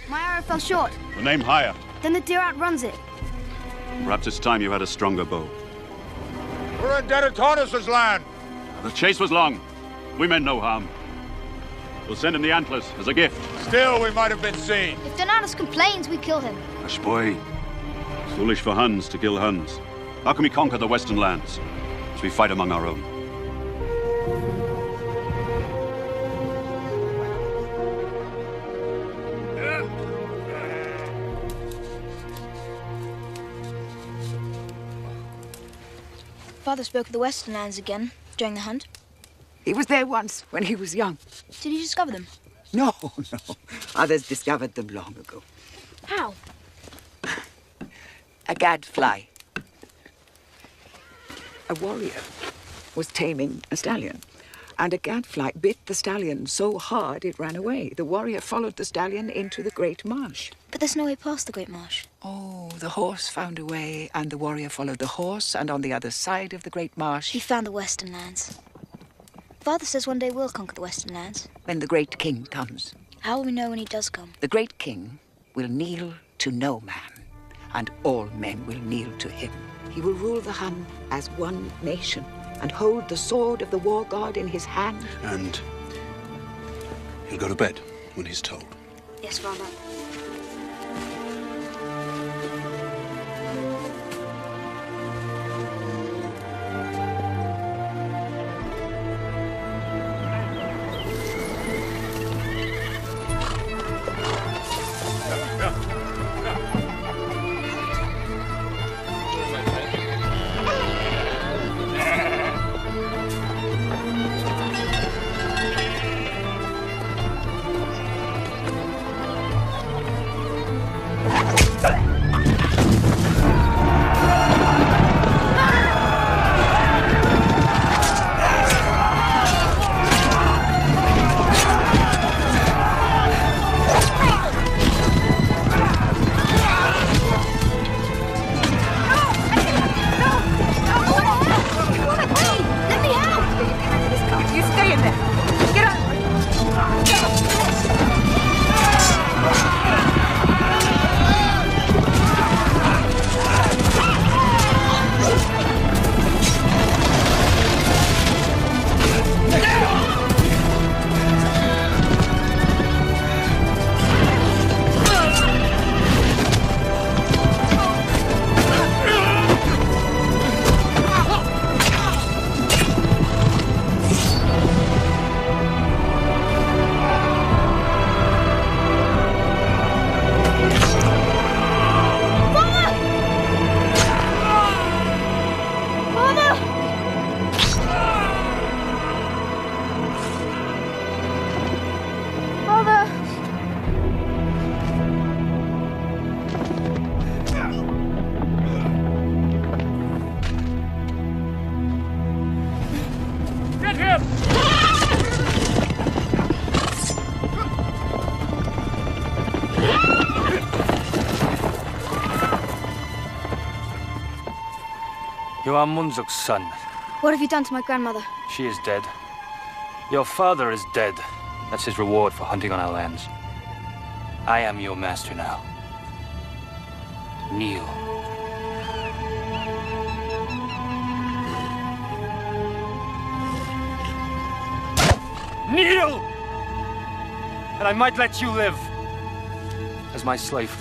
My arrow fell short. Then aim higher. Then the deer outruns it. Perhaps it's time you had a stronger bow. We're in Denotaunus' land. The chase was long. We meant no harm. We'll send him the antlers as a gift. Still, we might have been seen. If Donatus complains, we kill him. Ash boy, it's foolish for Huns to kill Huns. How can we conquer the western lands as we fight among our own? Father spoke of the western lands again during the hunt. He was there once when he was young. Did he discover them? No. Others discovered them long ago. How? A gadfly. A warrior was taming a stallion, and a gadfly bit the stallion so hard it ran away. The warrior followed the stallion into the great marsh. But there's no way past the great marsh. Oh, the horse found a way, and the warrior followed the horse, and on the other side of the great marsh... He found the western lands. Father says one day we'll conquer the western lands. When the great king comes. How will we know when he does come? The great king will kneel to no man, and all men will kneel to him. He will rule the Hun as one nation, and hold the sword of the war god in his hand. And he'll go to bed when he's told. Yes, Father. You are Munzuk's son. What have you done to my grandmother? She is dead. Your father is dead. That's his reward for hunting on our lands. I am your master now. Kneel. Kneel! And I might let you live as my slave.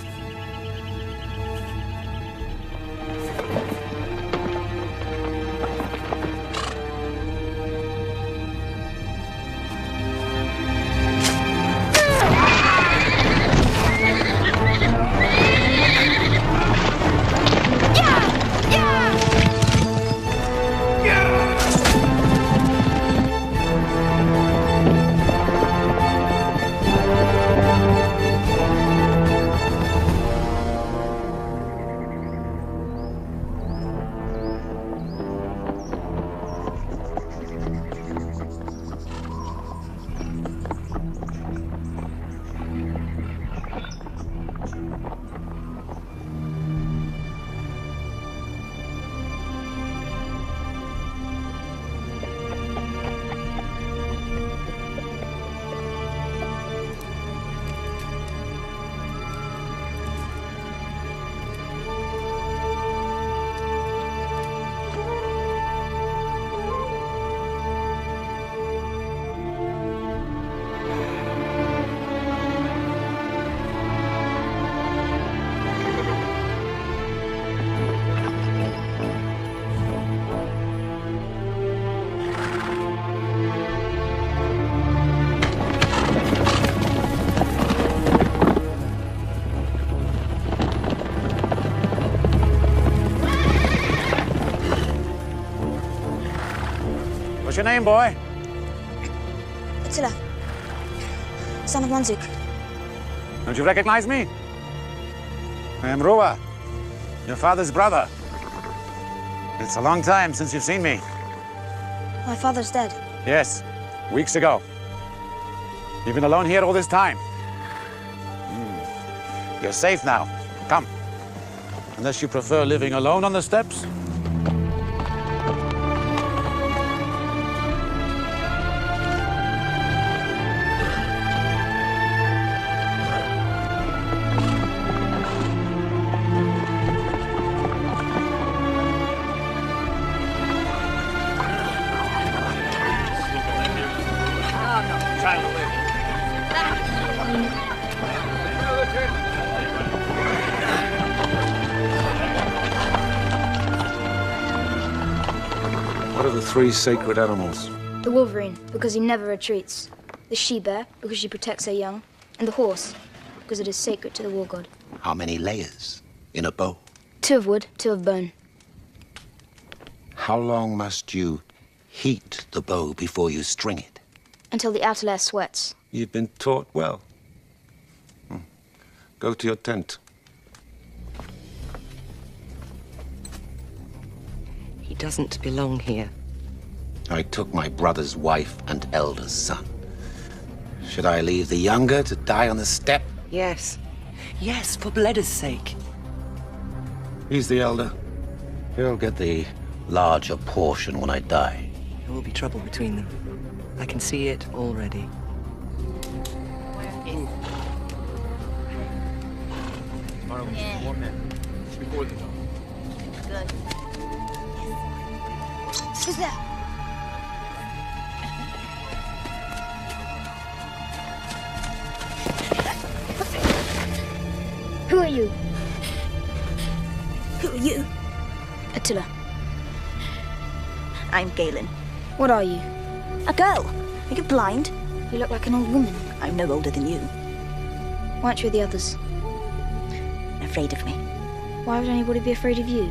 What's your name, boy? Attila, son of Manzuk. Don't you recognize me? I am Rua, your father's brother. It's a long time since you've seen me. My father's dead. Yes, weeks ago. You've been alone here all this time. You're safe now. Come. Unless you prefer living alone on the steppes. What are the three sacred animals? The wolverine, because he never retreats. The she-bear, because she protects her young. And the horse, because it is sacred to the war god. How many layers in a bow? 2 of wood, 2 of bone. How long must you heat the bow before you string it? Until the outer layer sweats. You've been taught well. Go to your tent. He doesn't belong here. I took my brother's wife and eldest son. Should I leave the younger to die on the steppe? Yes. Yes, for Bleda's sake. He's the elder. He'll get the larger portion when I die. There will be trouble between them. I can see it already. Who's there? Who are you? Who are you? Attila. I'm Galen. What are you? A girl. Are you blind? You look like an old woman. I'm no older than you. Why aren't you with the others? Afraid of me. Why would anybody be afraid of you?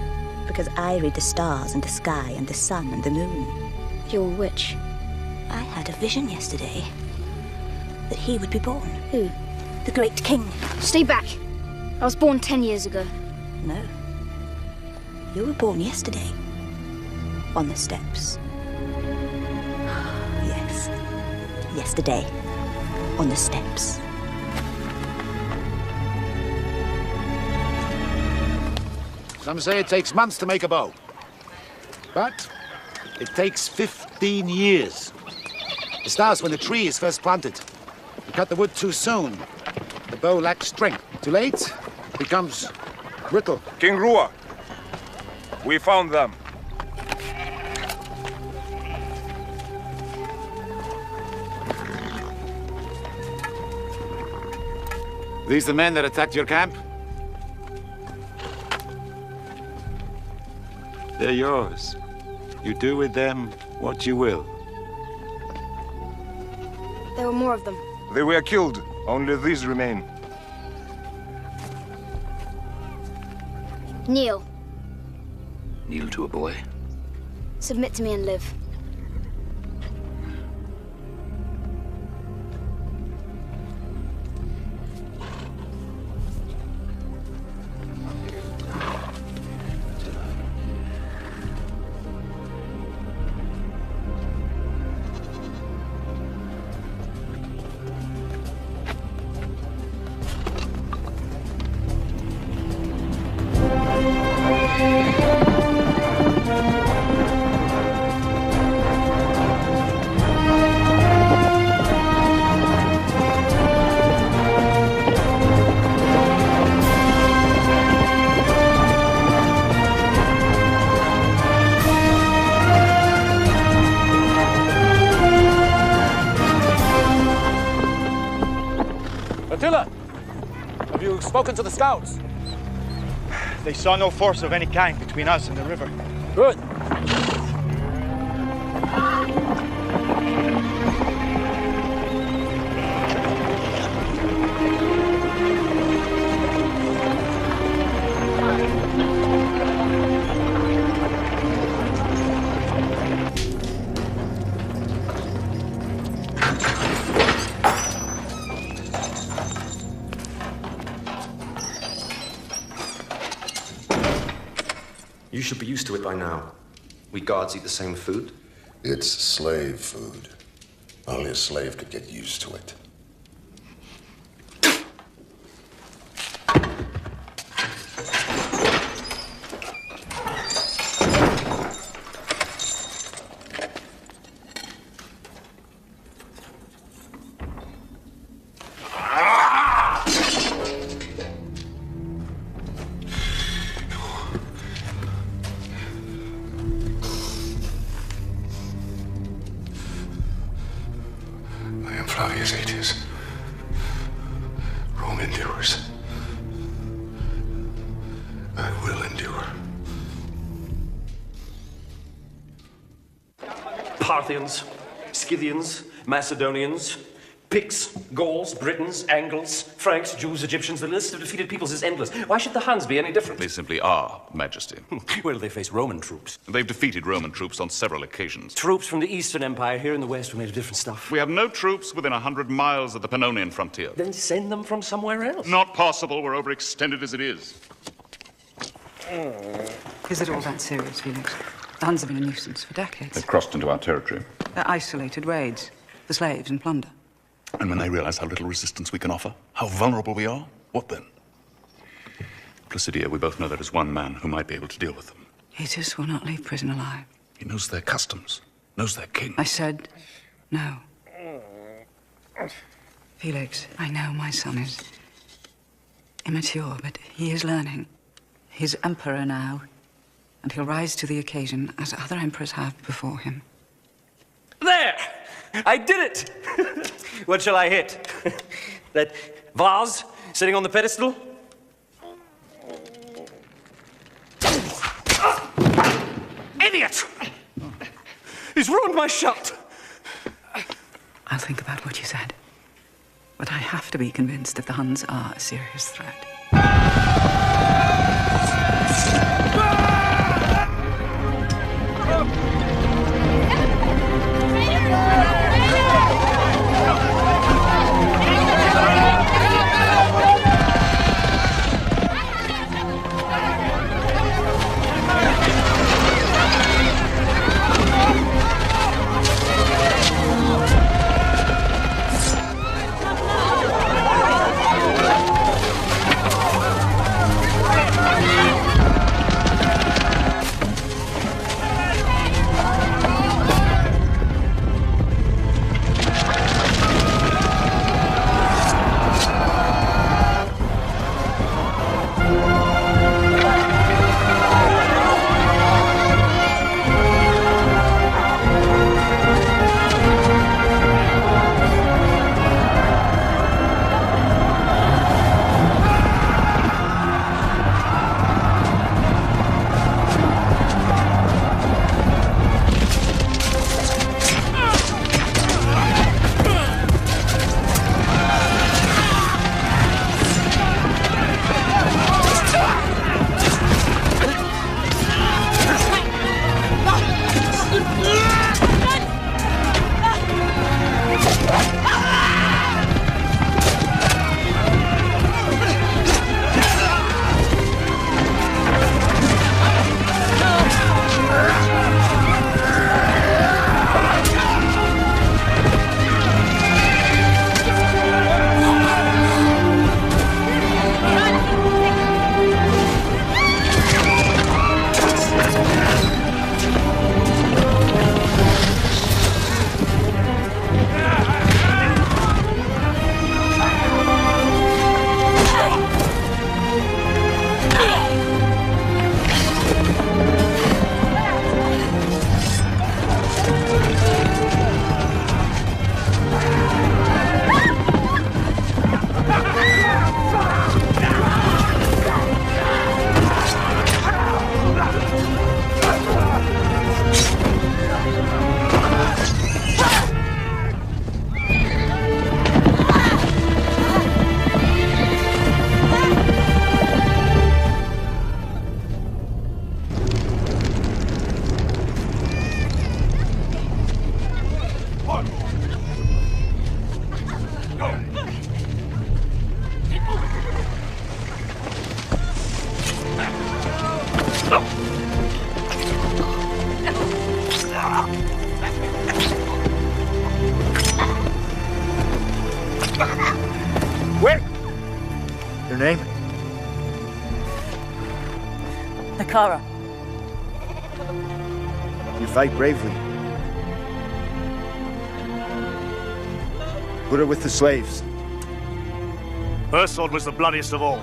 Because I read the stars and the sky and the sun and the moon. You're a witch. I had a vision yesterday that he would be born. Who? The great king. Stay back. I was born 10 years ago. No. You were born yesterday. On the steppes. Yes. Yesterday. On the steppes. Some say it takes months to make a bow. But it takes 15 years. It starts when the tree is first planted. You cut the wood too soon. The bow lacks strength. Too late, it becomes brittle. King Rua, we found them. These the men that attacked your camp? They're yours. You do with them what you will. There were more of them. They were killed. Only these remain. Kneel. Kneel to a boy. Submit to me and live. Attila! Have you spoken to the scouts? They saw no force of any kind between us and the river. Good. You should be used to it by now. We guards eat the same food. It's slave food. Only a slave could get used to it. Flavius Aetius. Rome endures. I will endure. Parthians, Scythians, Macedonians, Picts, Gauls, Britons, Angles, Franks, Jews, Egyptians. The list of defeated peoples is endless. Why should the Huns be any different? They simply are, Majesty. Where do they face Roman troops? They've defeated Roman troops on several occasions. Troops from the Eastern Empire here in the West were made of different stuff. We have no troops within 100 miles of the Pannonian frontier. Then send them from somewhere else. Not possible. We're overextended as it is. Is it all that serious, Felix? The Huns have been a nuisance for decades. They've crossed into our territory. They're isolated raids for slaves and plunder. And when they realize how little resistance we can offer, how vulnerable we are, what then? Placidia, we both know there is one man who might be able to deal with them. Aetius will not leave prison alive. He knows their customs, knows their king. I said no. Felix, I know my son is immature, but he is learning. He's emperor now, and he'll rise to the occasion as other emperors have before him. There! I did it! What shall I hit? That vase sitting on the pedestal? Idiot! He's ruined my shot! I'll think about what you said. But I have to be convinced that the Huns are a serious threat. Wait! Your name? Nakara. You fight bravely. Put her with the slaves. Her sword was the bloodiest of all.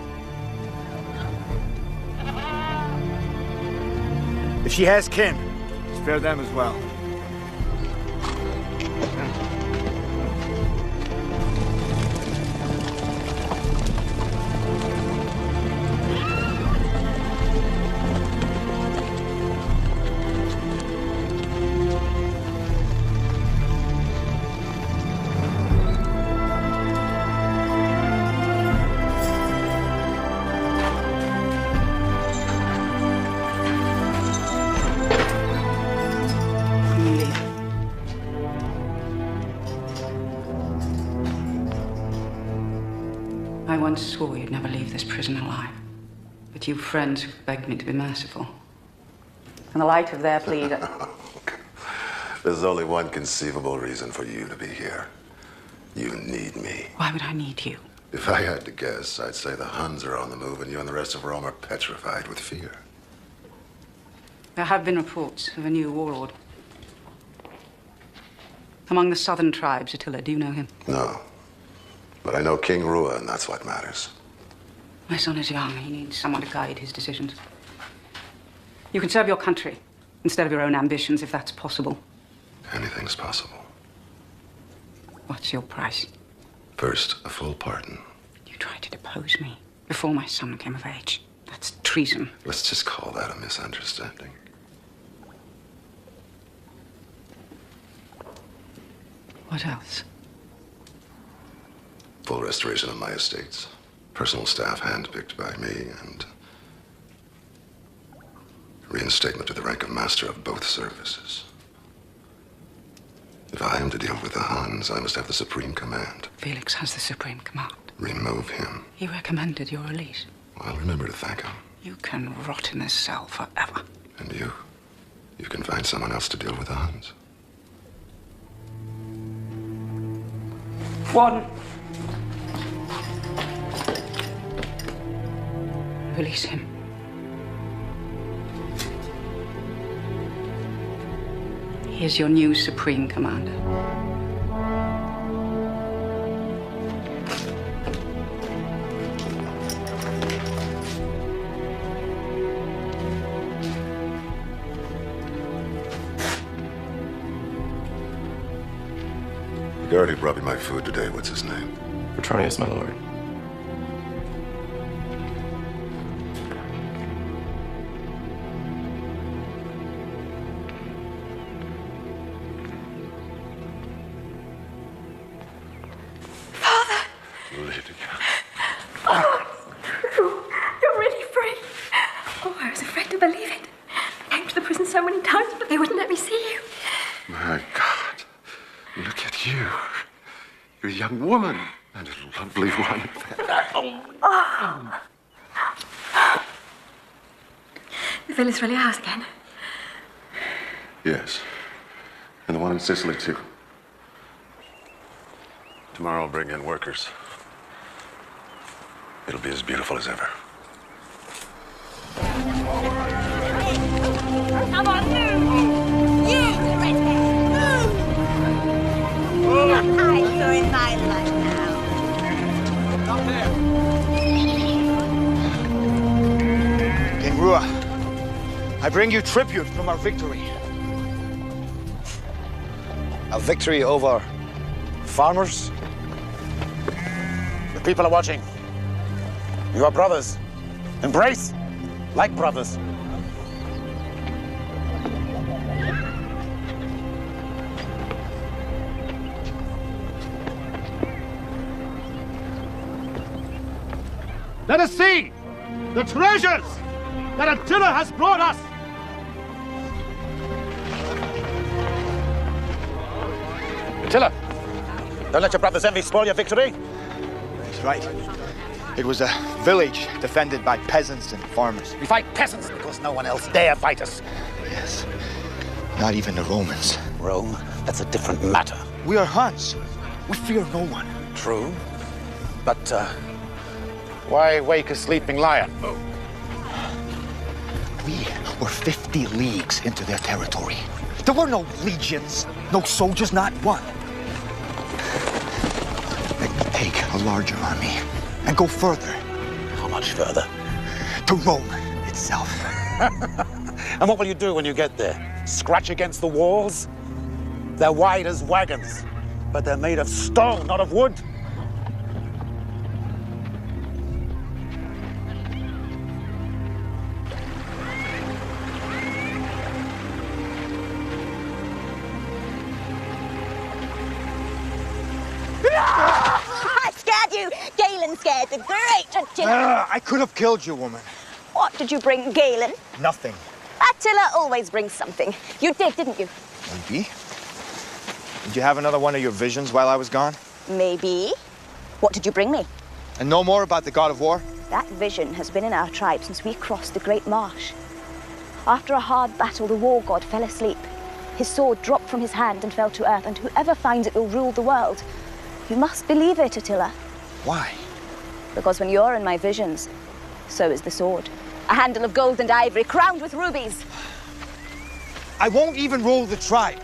If she has kin, spare them as well. I once swore you'd never leave this prison alive. But you friends begged me to be merciful. In the light of their plea that... There's only one conceivable reason for you to be here. You need me. Why would I need you? If I had to guess, I'd say the Huns are on the move and you and the rest of Rome are petrified with fear. There have been reports of a new warlord. Among the southern tribes, Attila, do you know him? No. But I know King Rua, and that's what matters. My son is young. He needs someone to guide his decisions. You can serve your country instead of your own ambitions, if that's possible. Anything's possible. What's your price? First, a full pardon. You tried to depose me before my son came of age. That's treason. Let's just call that a misunderstanding. What else? Full restoration of my estates. Personal staff handpicked by me, and reinstatement to the rank of master of both services. If I am to deal with the Huns, I must have the supreme command. Felix has the supreme command. Remove him. He recommended your release. I'll remember to thank him. You can rot in this cell forever. And you? You can find someone else to deal with the Huns. Warden. Release him. He is your new supreme commander. The guard who brought me my food today, what's his name? Petronius, my lord. You're really free. Oh, I was afraid to believe it. I came to the prison so many times, but they wouldn't let me see you. My God. Look at you. You're a young woman. And a lovely one. Oh. The villa's really ours again. Yes. And the one in Sicily, too. Tomorrow I'll bring in workers. It'll be as beautiful as ever. Come on, move! You, the redhead, move! You're in my life now. Not there. King Rua, I bring you tribute from our victory. A victory over farmers. The people are watching. You are brothers. Embrace like brothers. Let us see the treasures that Attila has brought us. Attila, don't let your brothers' envy spoil your victory. He's right. It was a village defended by peasants and farmers. We fight peasants because no one else dare fight us. Yes. Not even the Romans. Rome, that's a different matter. We are Huns. We fear no one. True. But, why wake a sleeping lion? We were 50 leagues into their territory. There were no legions, no soldiers, not one. Let me take a larger army and go further. How much further? To Rome itself. And what will you do when you get there? Scratch against the walls? They're wide as wagons, but they're made of stone, not of wood. I scared you! Galen scared the great Attila. I could have killed you, woman. What did you bring, Galen? Nothing. Attila always brings something. You did, didn't you? Maybe. Did you have another one of your visions while I was gone? Maybe. What did you bring me? And no more about the god of war? That vision has been in our tribe since we crossed the Great Marsh. After a hard battle, the war god fell asleep. His sword dropped from his hand and fell to earth, and whoever finds it will rule the world. You must believe it, Attila. Why? Because when you're in my visions, so is the sword. A handle of gold and ivory, crowned with rubies. I won't even rule the tribe.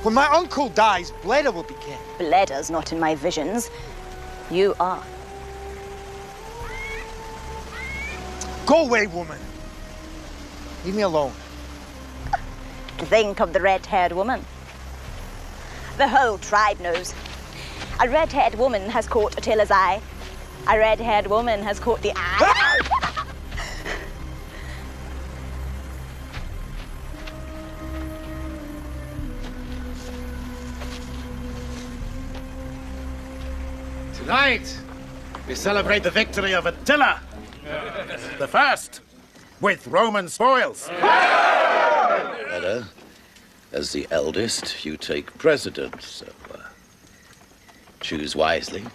When my uncle dies, Bleda will be king. Bleda's not in my visions. You are. Go away, woman. Leave me alone. Think of the red-haired woman. The whole tribe knows. A red-haired woman has caught Attila's eye. A red-haired woman has caught the eye. Tonight, we celebrate the victory of Attila, the first, with Roman spoils. Bleda, as the eldest, you take precedence, so choose wisely.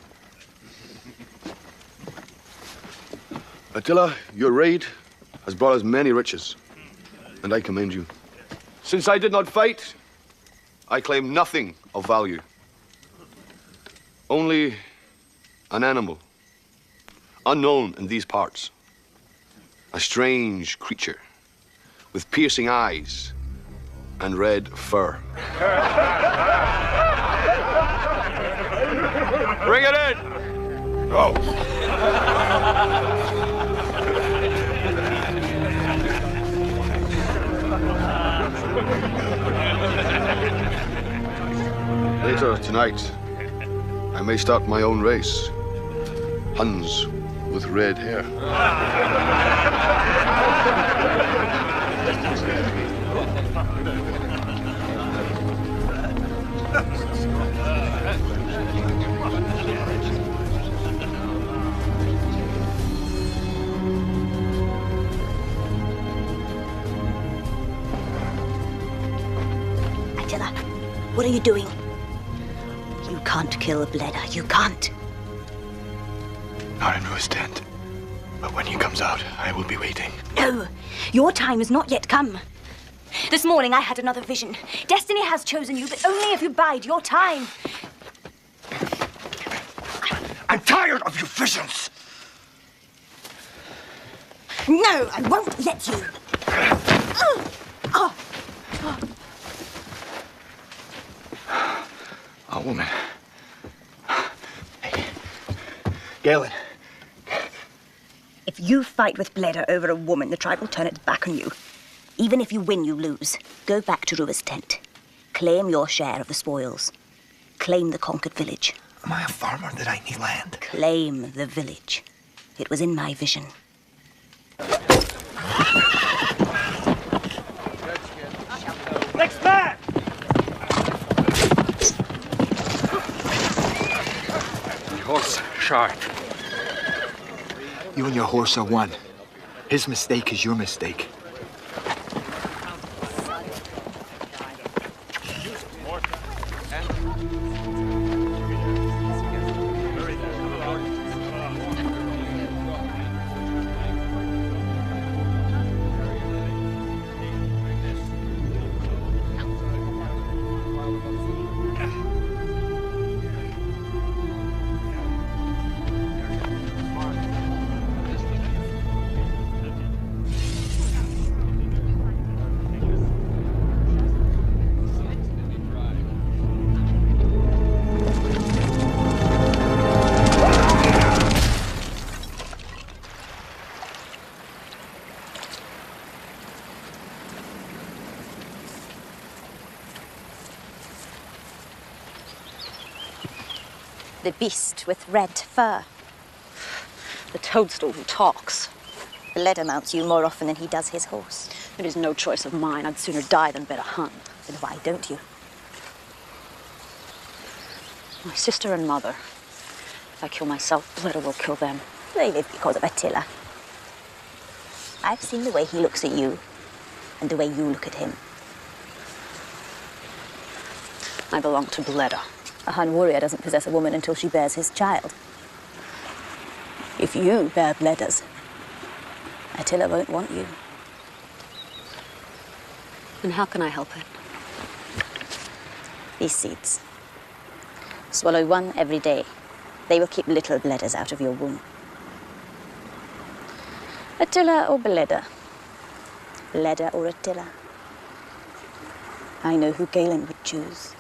Attila, your raid has brought us many riches, and I commend you. Since I did not fight, I claim nothing of value. Only an animal, unknown in these parts. A strange creature with piercing eyes and red fur. Bring it in! Go! Later tonight, I may start my own race. Huns with red hair. Attila, what are you doing? You can't kill Bleda. You can't. Not in Rua's tent. But when he comes out, I will be waiting. No, your time has not yet come. This morning I had another vision. Destiny has chosen you, but only if you bide your time. I'm tired of your visions! No, I won't let you. A woman. Hey, Galen. If you fight with Bleda over a woman, the tribe will turn its back on you. Even if you win, you lose. Go back to Rua's tent. Claim your share of the spoils. Claim the conquered village. Am I a farmer that I need land? Claim the village. It was in my vision. Next man! The horse sharp. You and your horse are one. His mistake is your mistake. a beast with red fur. The toadstool who talks. Bleda mounts you more often than he does his horse. It is no choice of mine. I'd sooner die than bet a Hun. Then why don't you? My sister and mother. If I kill myself, Bleda will kill them. They live because of Attila. I've seen the way he looks at you, and the way you look at him. I belong to Bleda. A Hun warrior doesn't possess a woman until she bears his child. If you bear Bleda's, Attila won't want you. And how can I help it? These seeds. Swallow one every day. They will keep little Bledas out of your womb. Attila or Bleda? Bleda or Attila? I know who Galen would choose.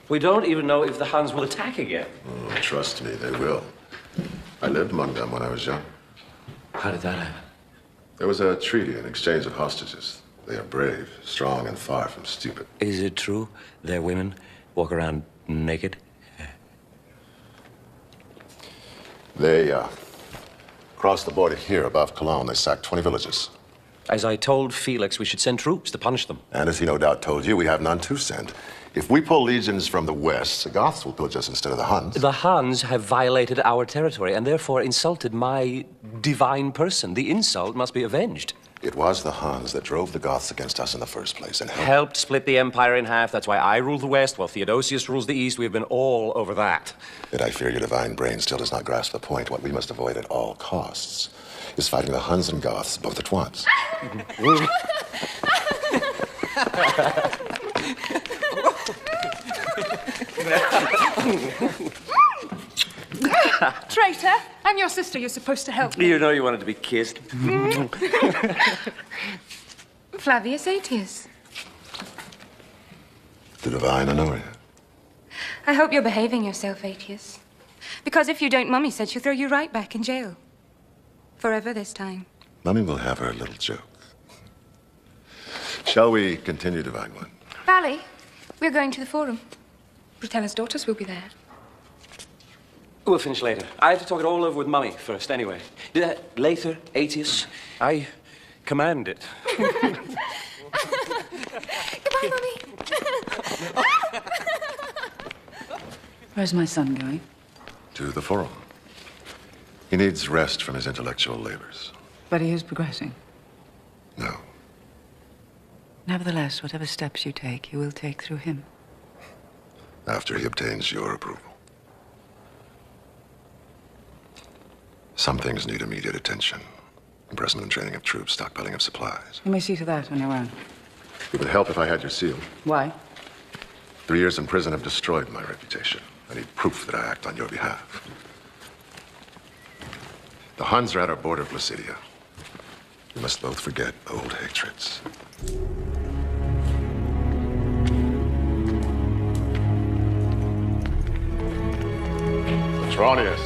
We don't even know if the Huns will attack again. Oh, trust me, they will. I lived among them when I was young. How did that happen? There was a treaty, an exchange of hostages. They are brave, strong, and far from stupid. Is it true their women walk around naked? They crossed the border here above Cologne. They sacked 20 villages. As I told Felix, we should send troops to punish them. And as he no doubt told you, we have none to send. If we pull legions from the west, the Goths will pillage us instead of the Huns. The Huns have violated our territory and therefore insulted my divine person. The insult must be avenged. It was the Huns that drove the Goths against us in the first place and helped split the empire in half. That's why I rule the west while Theodosius rules the east. We've been all over that. Yet I fear your divine brain still does not grasp the point. What we must avoid at all costs is fighting the Huns and Goths both at once. Traitor! I'm your sister. You're supposed to help me. You know you wanted to be kissed. Flavius Aetius. The divine Honoria. I hope you're behaving yourself, Aetius. Because if you don't, Mummy said she'll throw you right back in jail. Forever this time. Mummy will have her little joke. Shall we continue, Divine One? Valley, we're going to the Forum. Brutella's daughters will be there. We'll finish later. I have to talk it all over with Mummy first, anyway. Later, Aetius, I command it. Goodbye, Mummy. Where's my son going? To the Forum. He needs rest from his intellectual labors. But he is progressing. No. Nevertheless, whatever steps you take, you will take through him. After he obtains your approval. Some things need immediate attention. Impressment and training of troops, stockpiling of supplies. You may see to that on your own. It would help if I had your seal. Why? 3 years in prison have destroyed my reputation. I need proof that I act on your behalf. The Huns are at our border of Placidia. We must both forget old hatreds. Petronius.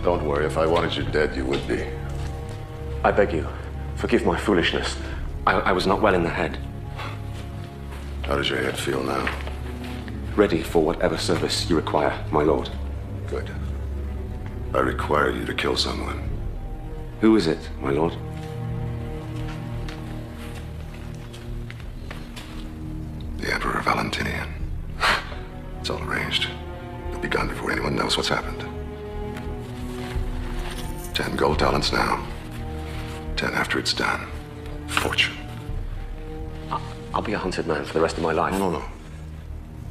Don't worry, if I wanted you dead, you would be. I beg you, forgive my foolishness. I was not well in the head. How does your head feel now? Ready for whatever service you require, my lord. Good. I require you to kill someone. Who is it, my lord? The Emperor Valentinian. It's all arranged. It'll be done before anyone knows what's happened. 10 gold talents now. 10 after it's done. Fortune. I'll be a hunted man for the rest of my life. No.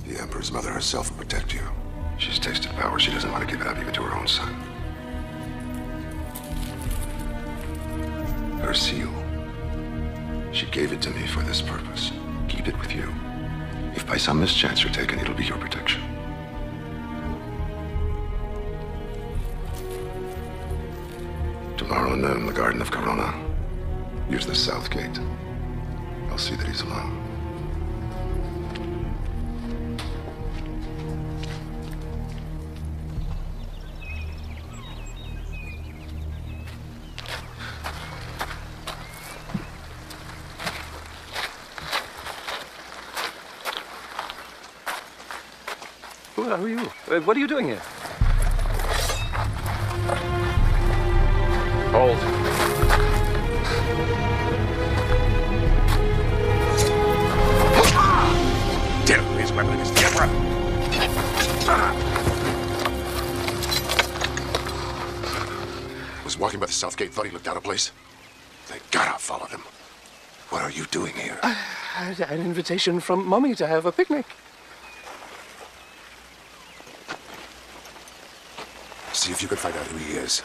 The Emperor's mother herself will protect you. She's tasted power. She doesn't want to give it up even to her own son. Her seal. She gave it to me for this purpose. Keep it with you. If by some mischance you're taken, it'll be your protection. Tomorrow noon, the Garden of Corona. Use the south gate. I'll see that he's alone. Who are you? What are you doing here? Hold. Damn, his weapon is the Emperor. Was walking by the south gate, thought he looked out of place. They gotta follow them. What are you doing here? I had an invitation from Mummy to have a picnic. See if you can find out who he is.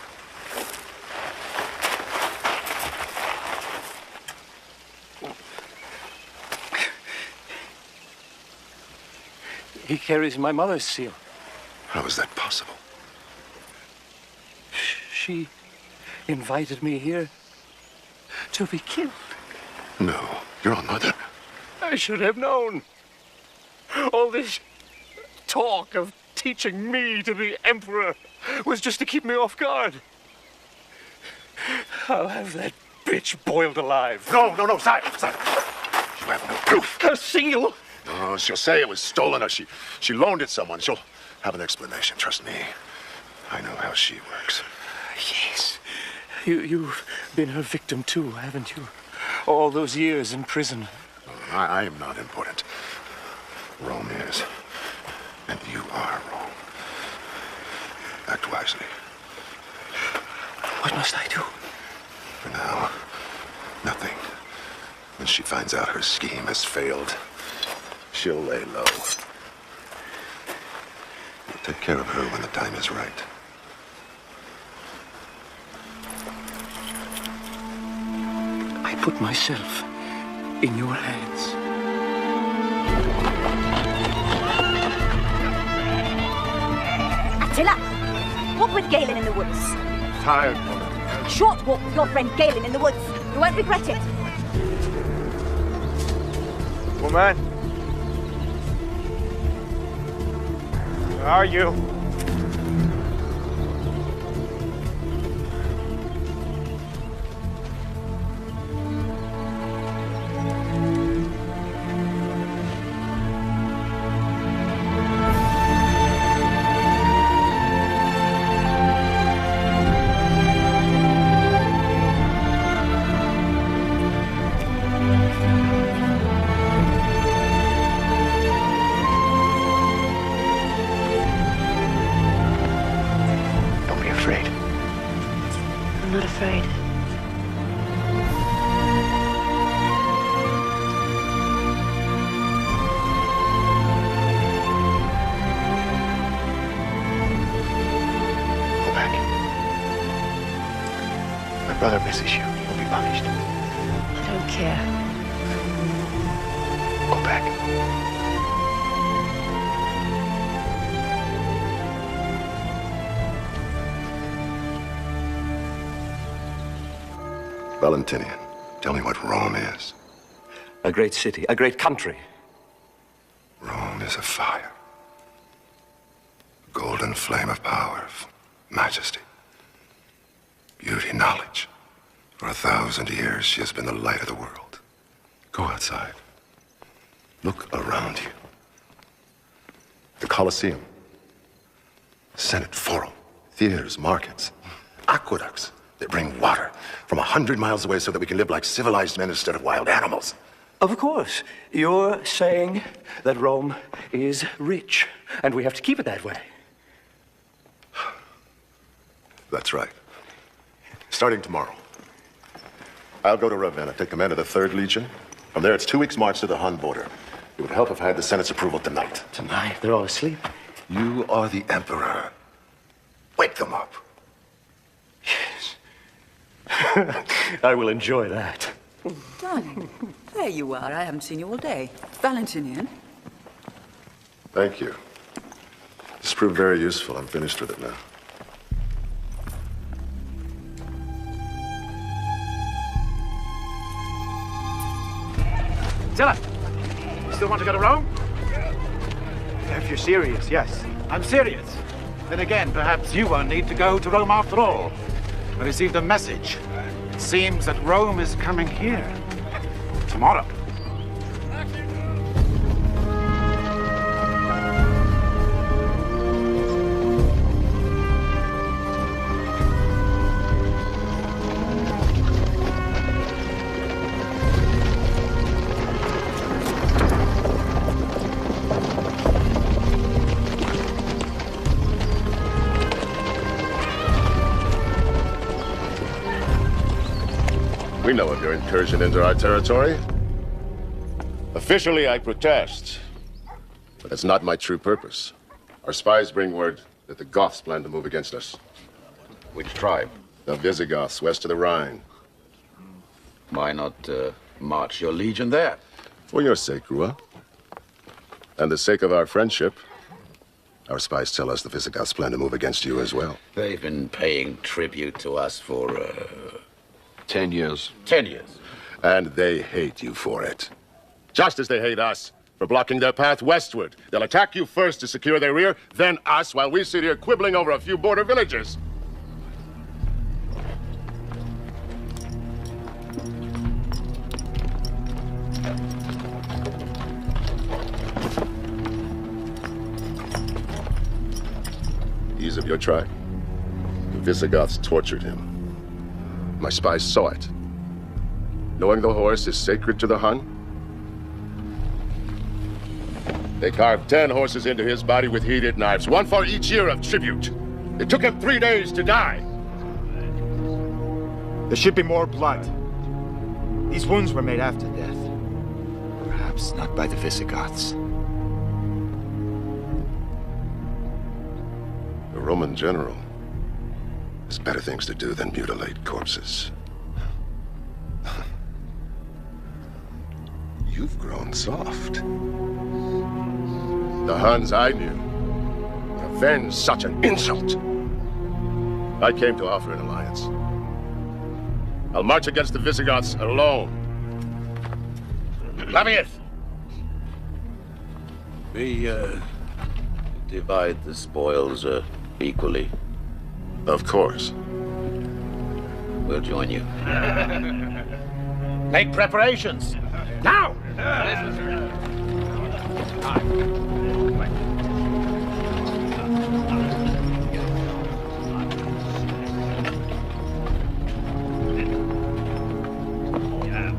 He carries my mother's seal. How is that possible? She invited me here to be killed. No, your own mother. I should have known. All this talk of teaching me to be Emperor was just to keep me off guard. I'll have that bitch boiled alive. No, silence. You have no proof. A seal? No, she'll say it was stolen or she loaned it someone. She'll have an explanation, trust me. I know how she works. Yes. You've been her victim too, haven't you? All those years in prison. I am not important. Rome is. And you are wrong. Act wisely. What must I do? For now, nothing. When she finds out her scheme has failed, she'll lay low. We'll take care of her when the time is right. I put myself in your hands. Attila, walk with Galen in the woods. Tired woman. A short walk with your friend Galen in the woods. You won't regret it. Woman. Where are you? I'm not afraid. Go back. My brother misses you. You'll be punished. I don't care. Go back. Valentinian, tell me what Rome is. A great city, a great country. Rome is a fire. A golden flame of power, of majesty, beauty, knowledge. For 1,000 years, she has been the light of the world. Go outside. Look around you. The Colosseum, Senate Forum, theaters, markets, aqueducts that bring water from 100 miles away so that we can live like civilized men instead of wild animals. Of course. You're saying that Rome is rich, and we have to keep it that way. That's right. Starting tomorrow, I'll go to Ravenna, take command of the 3rd Legion. From there, it's 2 weeks' march to the Hun border. It would help if I had the Senate's approval tonight. Tonight? They're all asleep. You are the Emperor. Wake them up. I will enjoy that. Darling, there you are. I haven't seen you all day. Valentinian. Thank you. This proved very useful. I'm finished with it now. Attila, you still want to go to Rome? If you're serious, yes. I'm serious. Then again, perhaps you won't need to go to Rome after all. I received a message. It seems that Rome is coming here. Tomorrow. We know of your incursion into our territory. Officially, I protest. But that's not my true purpose. Our spies bring word that the Goths plan to move against us. Which tribe? The Visigoths, west of the Rhine. Why not march your legion there? For your sake, Rua. And the sake of our friendship. Our spies tell us the Visigoths plan to move against you as well. They've been paying tribute to us for 10 years. 10 years. And they hate you for it. Just as they hate us for blocking their path westward. They'll attack you first to secure their rear, then us, while we sit here quibbling over a few border villages. He's of your tribe. The Visigoths tortured him. My spies saw it. Knowing the horse is sacred to the Hun, they carved 10 horses into his body with heated knives, one for each year of tribute. It took him 3 days to die. There should be more blood. These wounds were made after death. Perhaps not by the Visigoths. The Roman general has better things to do than mutilate corpses. You've grown soft. The Huns I knew would avenge such an insult. I came to offer an alliance. I'll march against the Visigoths alone. Lavius! We divide the spoils equally. Of course. We'll join you. Make preparations. Now!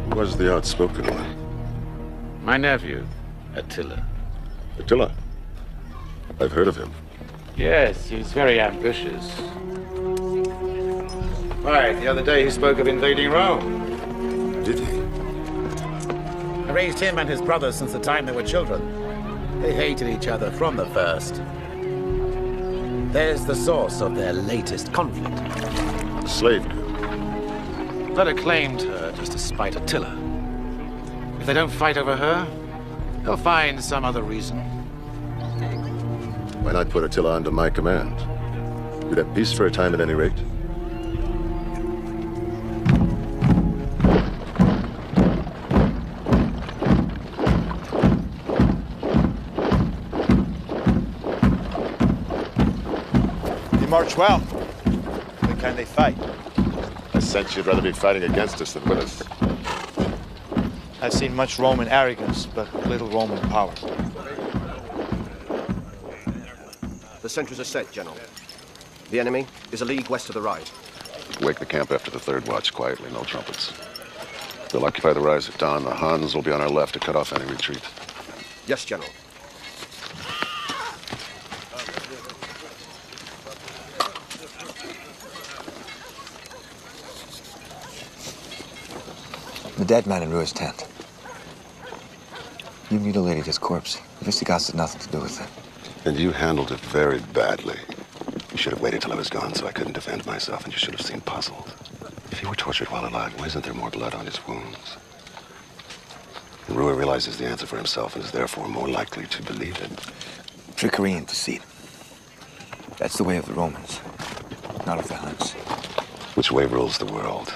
Who was the outspoken one? My nephew, Attila. Attila? I've heard of him. Yes, he's very ambitious. Right, the other day he spoke of invading Rome. Did he? I raised him and his brothers since the time they were children. They hated each other from the first. There's the source of their latest conflict. The slave girl. Attila claimed her just to spite Attila. If they don't fight over her, they'll find some other reason. Why not put Attila under my command? We'd have peace for a time at any rate. They march well. But can they fight? I sense you'd rather be fighting against us than with us. I've seen much Roman arrogance, but little Roman power. The sentries are set, General. The enemy is a league west of the Rhine. Wake the camp after the third watch quietly, no trumpets. They'll occupy the rise at dawn. The Huns will be on our left to cut off any retreat. Yes, General. The dead man in Rua's tent. You mutilated his corpse. The Visigoths had nothing to do with it. And you handled it very badly. You should have waited till I was gone so I couldn't defend myself, and you should have seemed puzzled. If he were tortured while alive, why isn't there more blood on his wounds? And Rua realizes the answer for himself and is therefore more likely to believe it. Trickery and deceit. That's the way of the Romans, not of the Huns. Which way rules the world?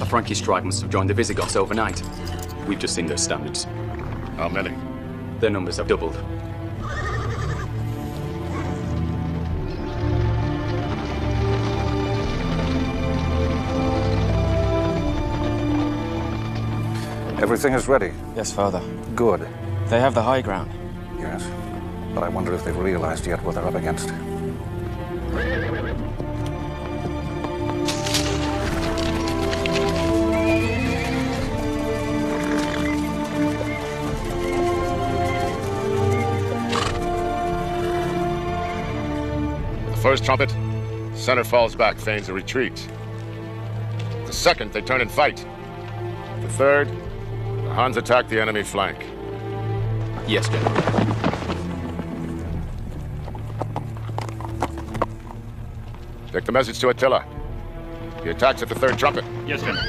A Frankish strike must have joined the Visigoths overnight. We've just seen their standards. How many? Their numbers have doubled. Everything is ready? Yes, Father. Good. They have the high ground. Yes. But I wonder if they've realized yet what they're up against. The first trumpet, center falls back, feigns a retreat. The second, they turn and fight. The third, the Huns attack the enemy flank. Yes, General. Take the message to Attila. He attacks at the third trumpet. Yes, General.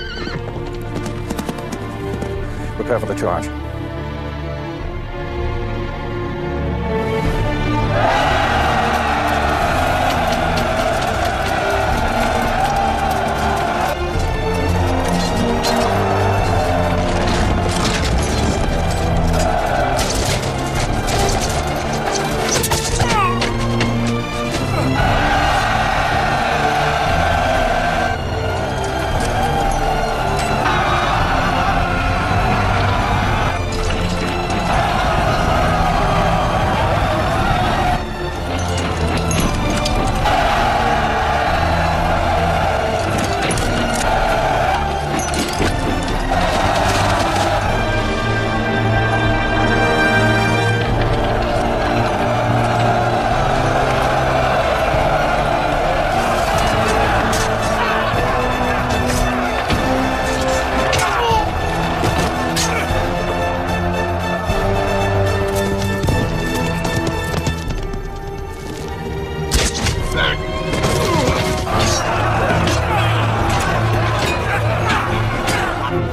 Prepare for the charge.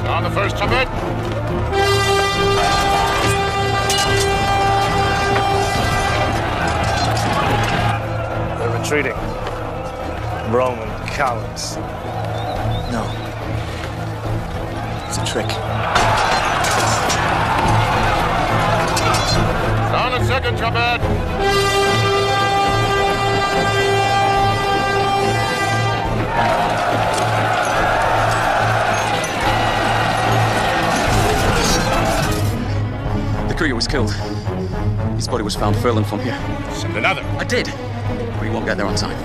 On the first trumpet. They're retreating. Roman cowards. No. It's a trick. On the second trumpet. The courier was killed. His body was found furlong from here. Send another. I did, but he won't get there on time.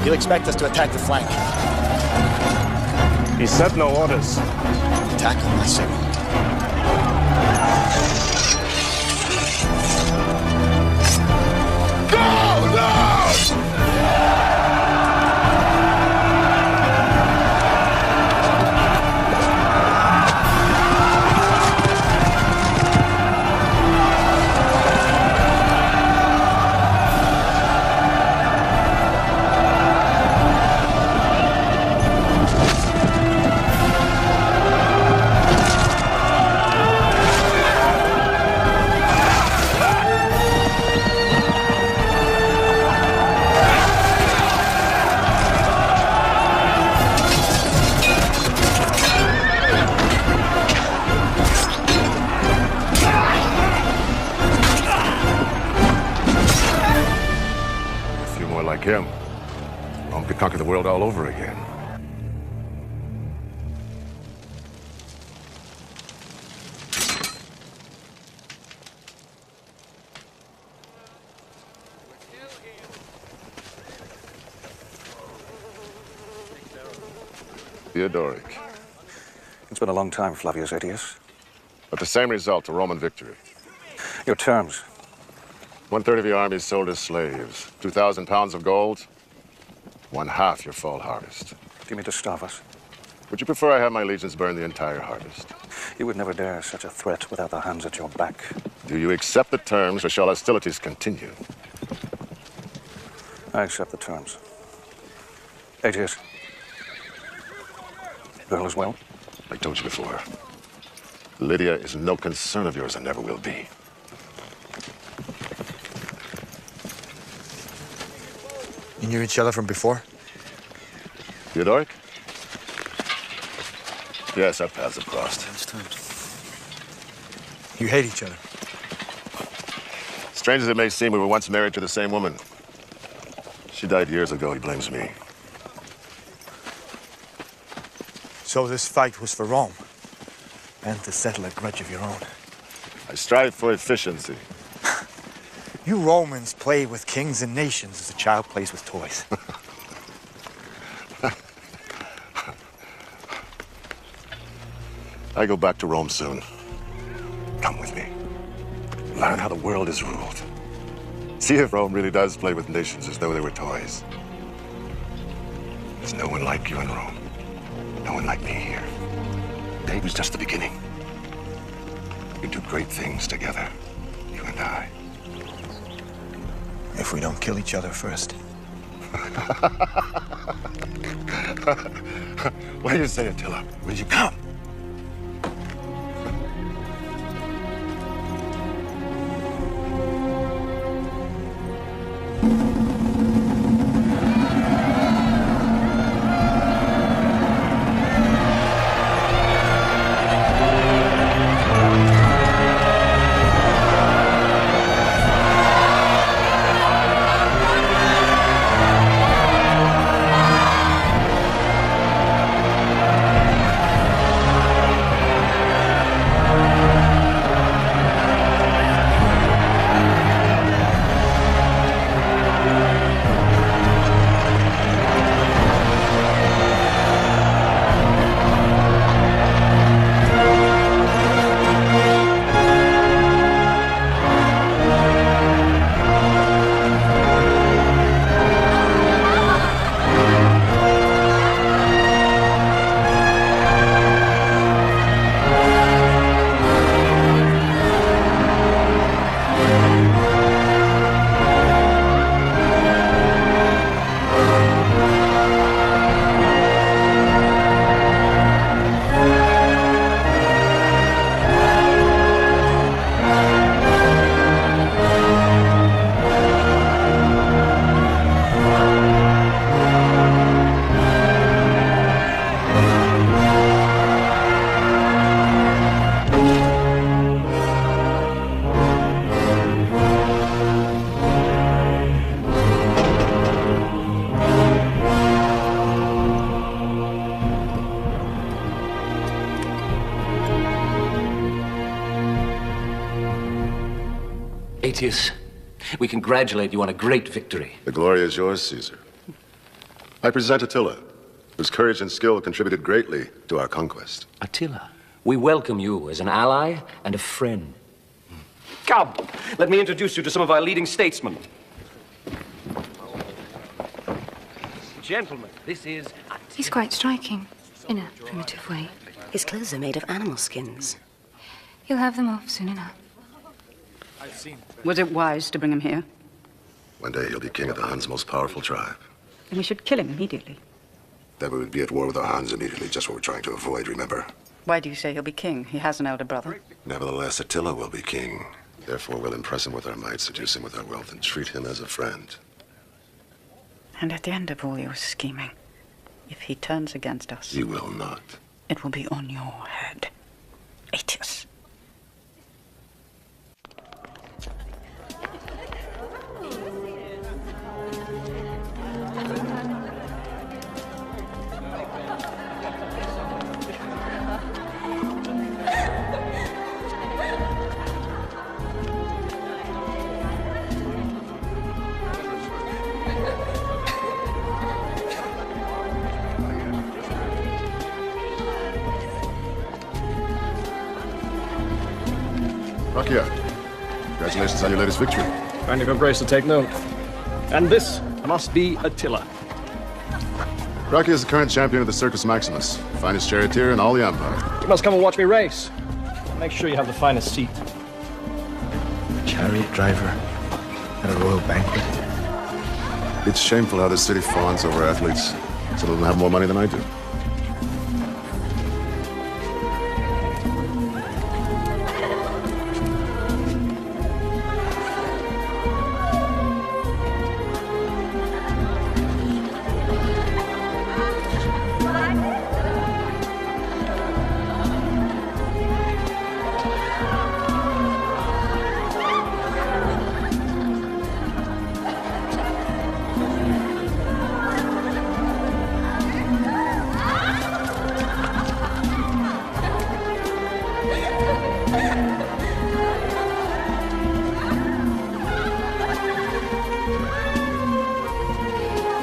You expect us to attack the flank? He sent no orders. Attack on my signal. Go! No! Like him, Rome could conquer the world all over again. Theodoric. It's been a long time, Flavius Aetius. But the same result, a Roman victory. Your terms. 1/3 of your army is sold as slaves. 2,000 pounds of gold. 1/2 your fall harvest. Do you mean to starve us? Would you prefer I have my legions burn the entire harvest? You would never dare such a threat without the hands at your back. Do you accept the terms, or shall hostilities continue? I accept the terms. Aetius. Girl as well? I told you before. Lydia is no concern of yours and never will be. You knew each other from before? Theodoric? Yes, our paths have crossed. You hate each other? Strange as it may seem, we were once married to the same woman. She died years ago. He blames me. So this fight was for Rome, and to settle a grudge of your own. I strive for efficiency. You Romans play with kings and nations as a child plays with toys. I go back to Rome soon. Come with me. Learn how the world is ruled. See if Rome really does play with nations as though they were toys. There's no one like you in Rome. No one like me here. Today was just the beginning. We do great things together, you and I. If we don't kill each other first. What do you say, Attila? Will you come? Aetius, we congratulate you on a great victory. The glory is yours, Caesar. I present Attila, whose courage and skill contributed greatly to our conquest. Attila, we welcome you as an ally and a friend. Come, let me introduce you to some of our leading statesmen. Gentlemen, this is Attila. He's quite striking, in a primitive way. His clothes are made of animal skins. He'll have them off soon enough. Was it wise to bring him here? One day he'll be king of the Huns' most powerful tribe. Then we should kill him immediately. Then we would be at war with the Huns immediately, just what we're trying to avoid, remember? Why do you say he'll be king? He has an elder brother. Nevertheless, Attila will be king. Therefore, we'll impress him with our might, seduce him with our wealth, and treat him as a friend. And at the end of all your scheming, if he turns against us... He will not. It will be on your head. Aetius. Rakia, congratulations on your latest victory. Kind of embrace to take note. And this must be Attila. Rakia is the current champion of the Circus Maximus, finest charioteer in all the Empire. You must come and watch me race. Make sure you have the finest seat. Chariot driver at a royal banquet. It's shameful how this city fawns over athletes. Some of them have more money than I do.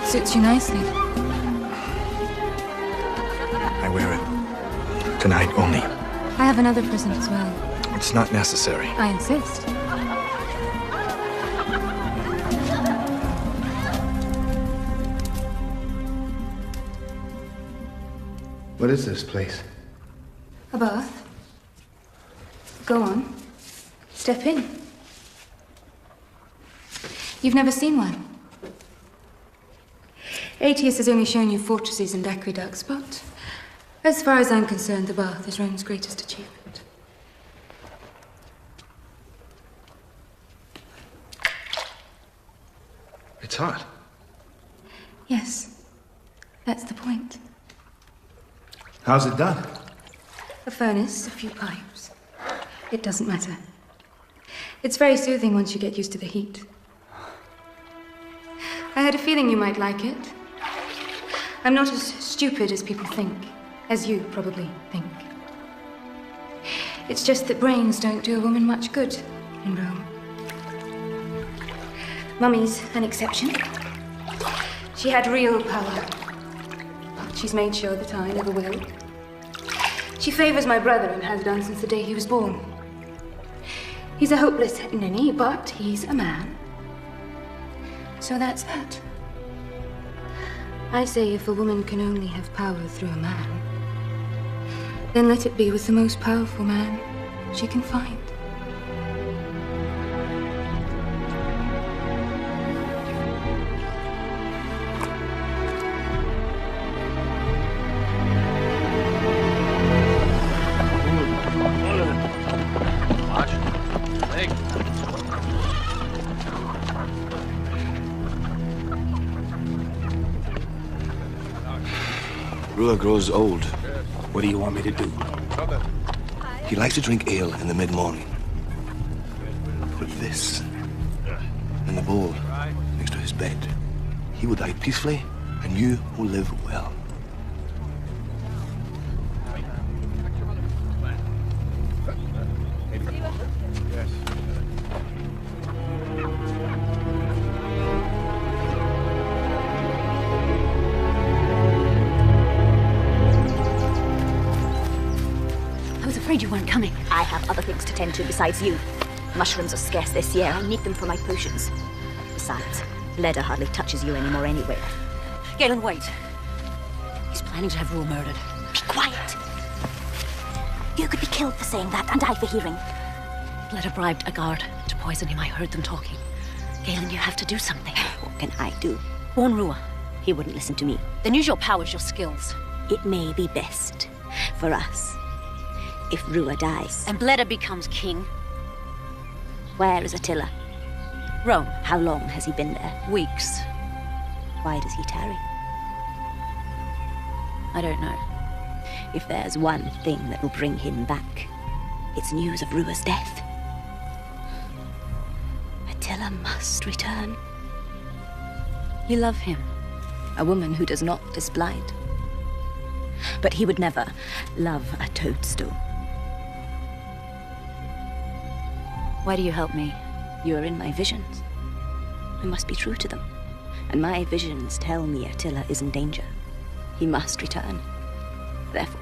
Suits you nicely. I wear it. Tonight only. I have another present as well. It's not necessary. I insist. What is this place? A bath. Go on. Step in. You've never seen one. Aetius has only shown you fortresses and aqueducts, but as far as I'm concerned, the bath is Rome's greatest achievement. It's hot. Yes, that's the point. How's it done? A furnace, a few pipes. It doesn't matter. It's very soothing once you get used to the heat. I had a feeling you might like it. I'm not as stupid as people think, as you probably think. It's just that brains don't do a woman much good in Rome. Mummy's an exception. She had real power. But she's made sure that I never will. She favors my brother and has done since the day he was born. He's a hopeless ninny, but he's a man. So that's that. I say if a woman can only have power through a man, then let it be with the most powerful man she can find. Rua grows old. What do you want me to do? He likes to drink ale in the mid-morning. Put this in the bowl next to his bed. He will die peacefully, and you will live well. You weren't coming. I have other things to tend to besides you. Mushrooms are scarce this year. I need them for my potions. Besides, Bleda hardly touches you anymore anyway. Galen, wait. He's planning to have Rua murdered. Be quiet. You could be killed for saying that, and I for hearing. Bleda bribed a guard to poison him. I heard them talking. Galen, you have to do something. What can I do? Warn Rua. He wouldn't listen to me. Then use your powers, your skills. It may be best for us if Rua dies. And Bleda becomes king. Where is Attila? Rome. How long has he been there? Weeks. Why does he tarry? I don't know. If there's one thing that will bring him back, it's news of Rua's death. Attila must return. You love him. A woman who does not is blind. But he would never love a toadstool. Why do you help me? You are in my visions. I must be true to them. And my visions tell me Attila is in danger. He must return. Therefore,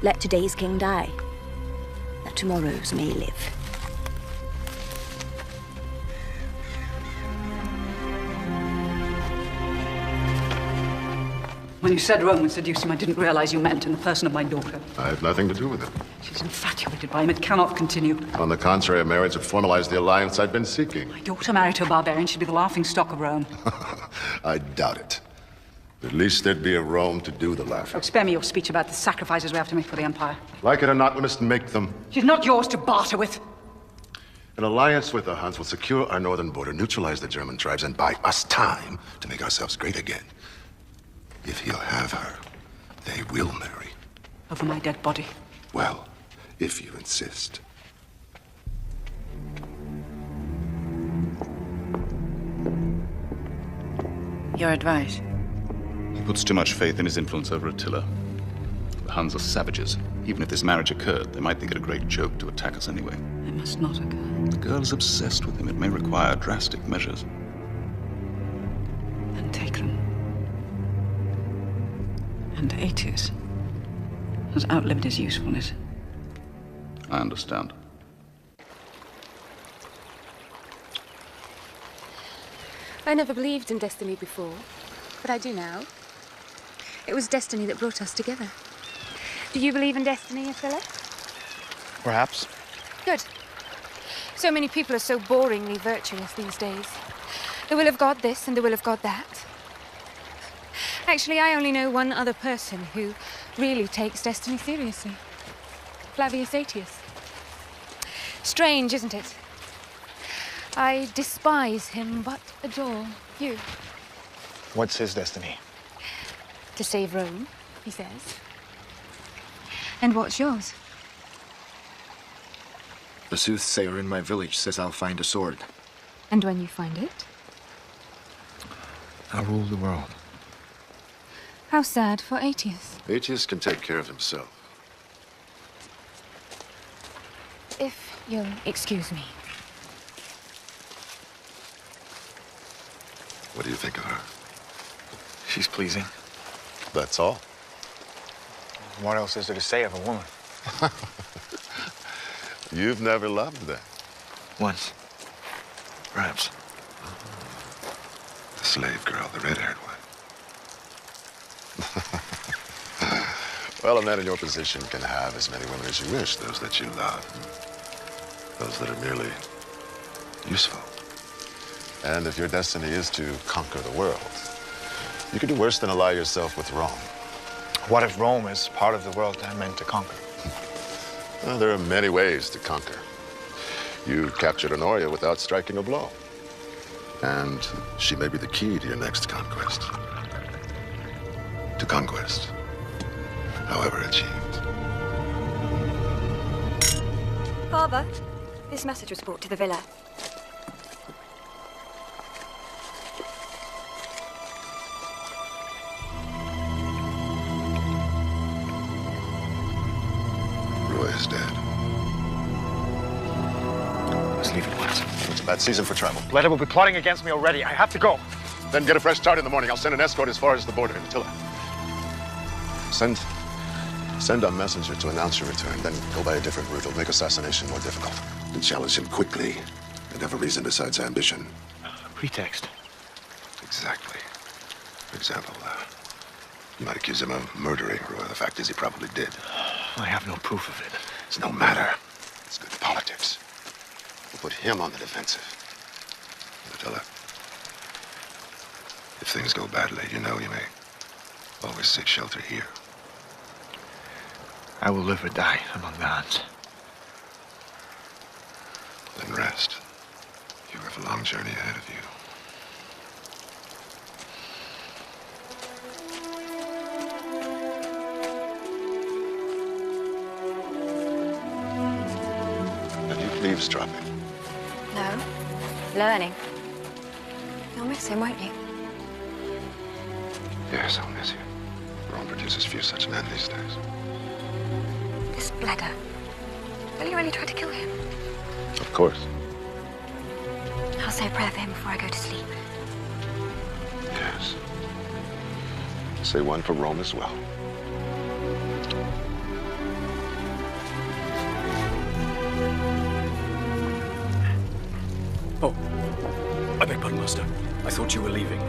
let today's king die, that tomorrow's may live. When you said Rome would seduce him, I didn't realize you meant in the person of my daughter. I have nothing to do with it. She's infatuated by him. It cannot continue. On the contrary, a marriage would formalize the alliance I've been seeking. My daughter married to a barbarian. She'd be the laughing stock of Rome. I doubt it. At least there'd be a Rome to do the laughing. Oh, spare me your speech about the sacrifices we have to make for the Empire. Like it or not, we must make them. She's not yours to barter with. An alliance with the Huns will secure our northern border, neutralize the German tribes, and buy us time to make ourselves great again. If he'll have her, they will marry. Over my dead body. Well, if you insist. Your advice? He puts too much faith in his influence over Attila. The Huns are savages. Even if this marriage occurred, they might think it a great joke to attack us anyway. It must not occur. The girl is obsessed with him. It may require drastic measures. Then take them. And Aetius has outlived his usefulness. I understand. I never believed in destiny before, but I do now. It was destiny that brought us together. Do you believe in destiny, Attila? Perhaps. Good. So many people are so boringly virtuous these days. The will of God this and the will of God that. Actually, I only know one other person who really takes destiny seriously. Flavius Aetius. Strange, isn't it? I despise him, but adore you. What's his destiny? To save Rome, he says. And what's yours? The soothsayer in my village says I'll find a sword. And when you find it? I'll rule the world. How sad for Aetius. Aetius can take care of himself. If you'll excuse me. What do you think of her? She's pleasing. That's all. What else is there to say of a woman? You've never loved that. Once. Perhaps. The slave girl, the red-haired one. Well, a man in your position can have as many women as you wish. Those that you love. Those that are merely useful. And if your destiny is to conquer the world, you could do worse than ally yourself with Rome. What if Rome is part of the world I'm meant to conquer? Well, there are many ways to conquer. You captured Honoria without striking a blow. And she may be the key to your next conquest. To conquest, however achieved. Father, this message was brought to the villa. Roy is dead. Let's leave at once. It's a bad season for travel. Bleda will be plotting against me already. I have to go. Then get a fresh start in the morning. I'll send an escort as far as the border in Attila. Send a messenger to announce your return, then go by a different route. It'll make assassination more difficult. And challenge him quickly. And have a reason besides ambition. A pretext. Exactly. For example, you might accuse him of murdering Roy. The fact is he probably did. I have no proof of it. It's no matter. It's good politics. We'll put him on the defensive. Attila, if things go badly, you know you may always seek shelter here. I will live or die among the Huns. Then rest. You have a long journey ahead of you. Have you eavesdropping? No. Learning. You'll miss him, won't you? Yes, I'll miss you. Rome produces few such men these days. This Bleda. Will you really try to kill him? Of course. I'll say a prayer for him before I go to sleep. Yes. Say one for Rome as well. Oh, I beg pardon, Master. I thought you were leaving.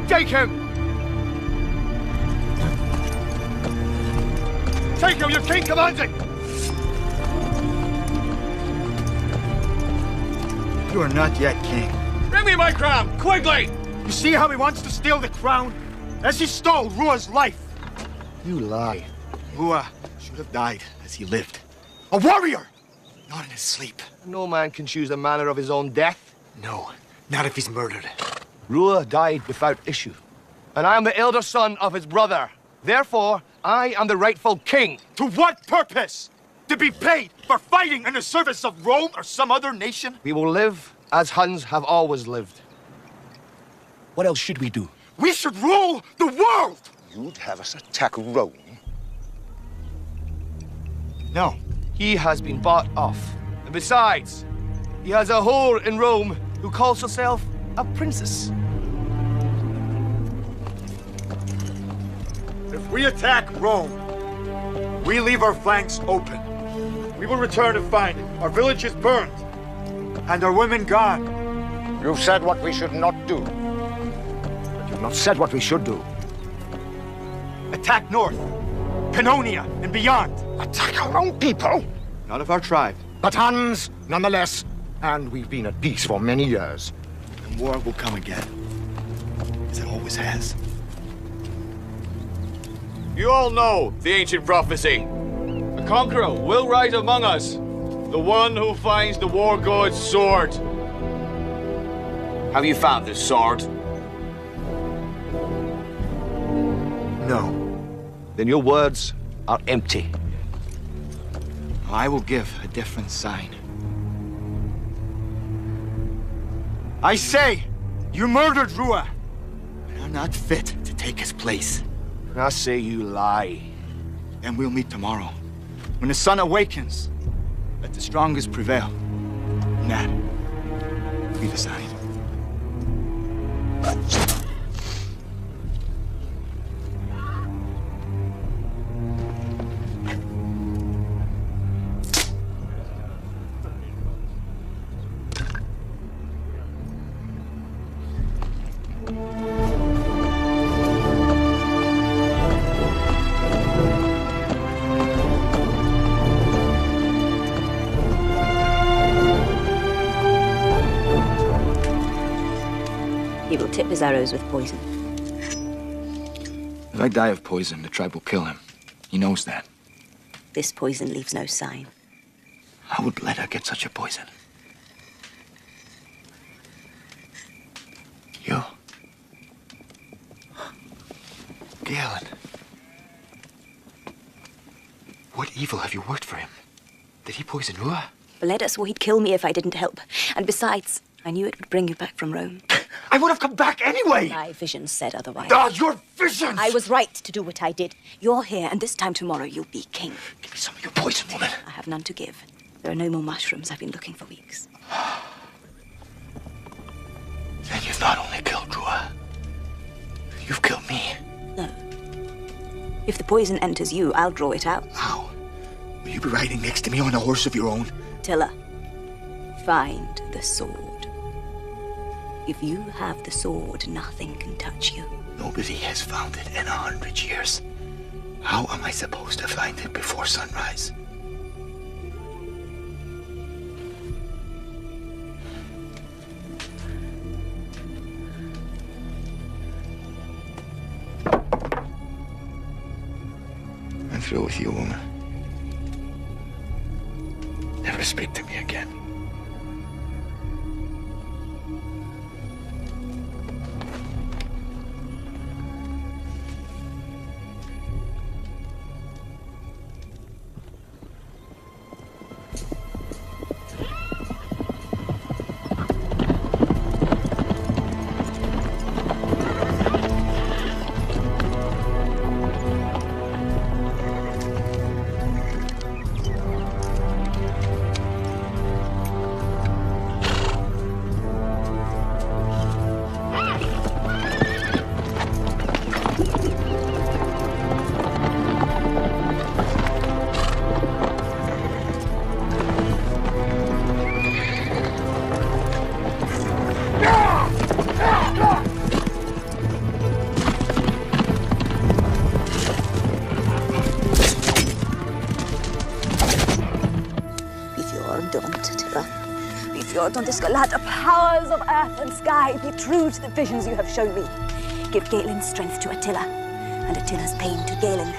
Take him! take him! Your king commands it! You are not yet king. Bring me my crown, quickly! You see how he wants to steal the crown? As he stole Rua's life. You lie. Rua should have died as he lived. A warrior! Not in his sleep. No man can choose the manner of his own death. No, not if he's murdered. Rua died without issue. And I am the elder son of his brother. Therefore, I am the rightful king. To what purpose? To be paid for fighting in the service of Rome or some other nation? We will live as Huns have always lived. What else should we do? We should rule the world! You'd have us attack Rome? No. He has been bought off. And besides, he has a whore in Rome who calls herself a princess. If we attack Rome, we leave our flanks open. We will return to find our villages burned and our women gone. You've said what we should not do. But you've not said what we should do. Attack north, Pannonia, and beyond. Attack our own people? Not of our tribe. But Huns, nonetheless. And we've been at peace for many years. And war will come again, as it always has. You all know the ancient prophecy. A conqueror will rise among us, the one who finds the war god's sword. Have you found this sword? No. Then your words are empty. I will give a different sign. I say, you murdered Rua, and are not fit to take his place. I say you lie. Then we'll meet tomorrow. When the sun awakens, let the strongest prevail. And that will be the sign. He will tip his arrows with poison. If I die of poison, the tribe will kill him. He knows that. This poison leaves no sign. How would Bleda get such a poison? You? Galen. What evil have you worked for him? Did he poison Rua? Bleda swore he'd kill me if I didn't help. And besides, I knew it would bring you back from Rome. I would have come back anyway! My visions said otherwise. Ah, your visions! I was right to do what I did. You're here, and this time tomorrow you'll be king. Give me some of your poison, woman. I have none to give. There are no more mushrooms. I've been looking for weeks. Then you've not only killed Rua, you've killed me. No. If the poison enters you, I'll draw it out. How? Will you be riding next to me on a horse of your own? Tilla, find the sword. If you have the sword, nothing can touch you. Nobody has found it in 100 years. How am I supposed to find it before sunrise? I'm through with you, woman. Never speak to me again. Lord Don Discolata, powers of earth and sky, be true to the visions you have shown me. Give Galen's strength to Attila, and Attila's pain to Galen.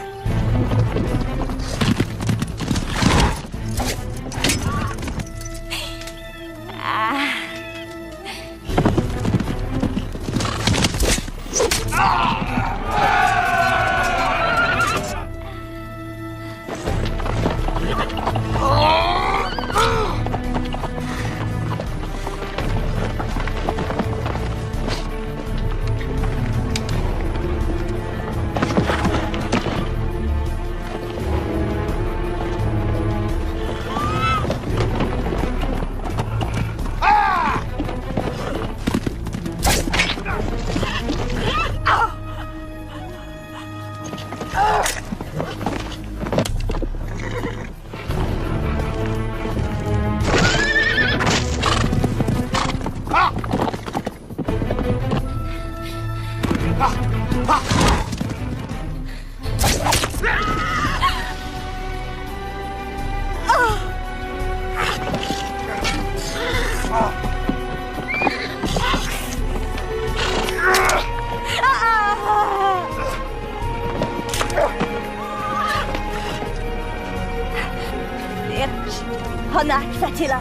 Honat Attila.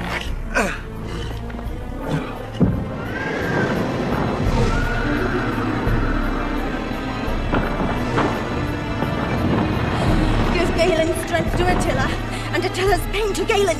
Give Galen's strength to Attila, and Attila's pain to Galen.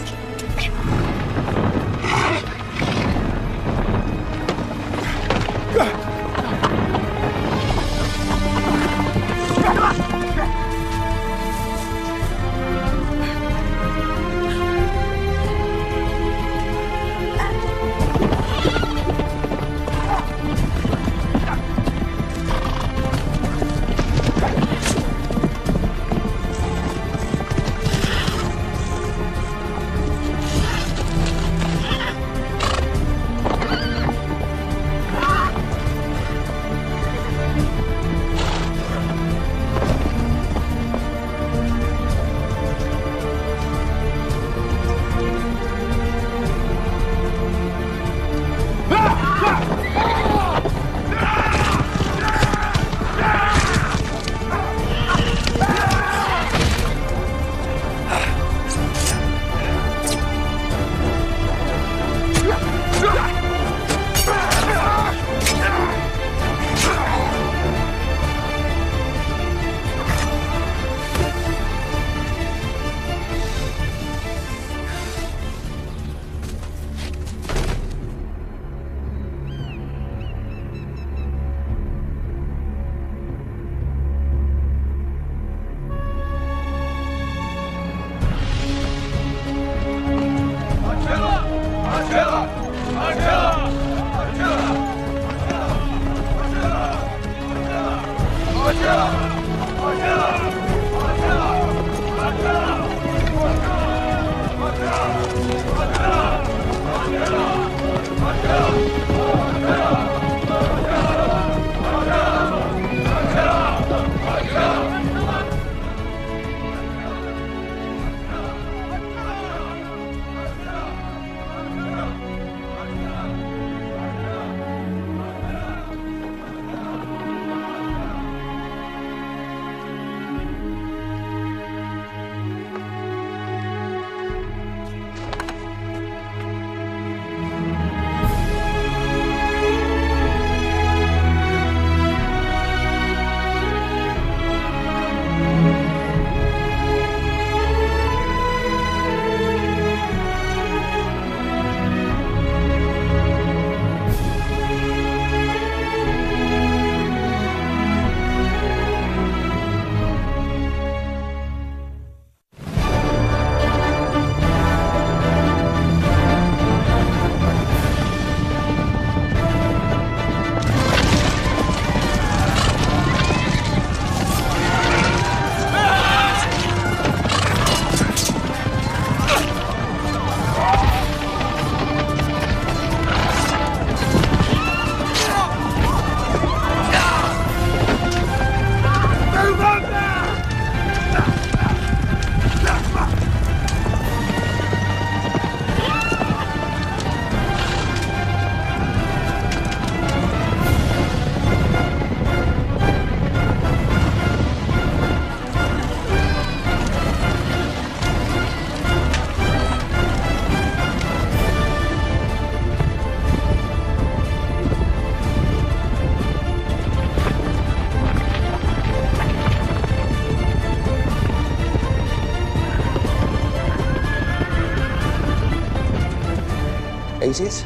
Asius?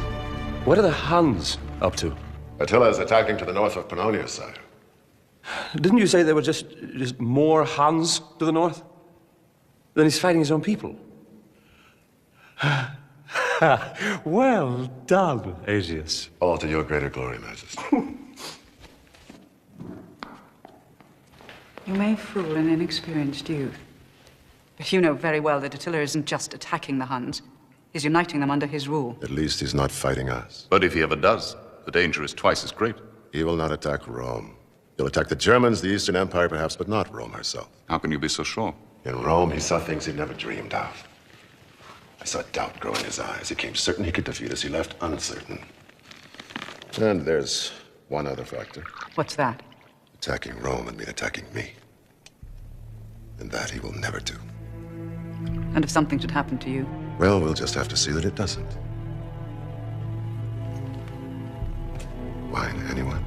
What are the Huns up to? Attila is attacking to the north of Pannonia, sire. Didn't you say there were just more Huns to the north? Then he's fighting his own people. Well done, Asius. All to your greater glory, Majesty. You may fool an inexperienced youth, but you know very well that Attila isn't just attacking the Huns. He's uniting them under his rule. At least he's not fighting us. But if he ever does, the danger is twice as great. He will not attack Rome. He'll attack the Germans, the Eastern Empire perhaps, but not Rome herself. How can you be so sure? In Rome, he saw things he'd never dreamed of. I saw doubt grow in his eyes. He came certain he could defeat us. He left uncertain. And there's one other factor. What's that? Attacking Rome would mean attacking me. And that he will never do. And if something should happen to you? Well, we'll just have to see that it doesn't. Wine, anyone?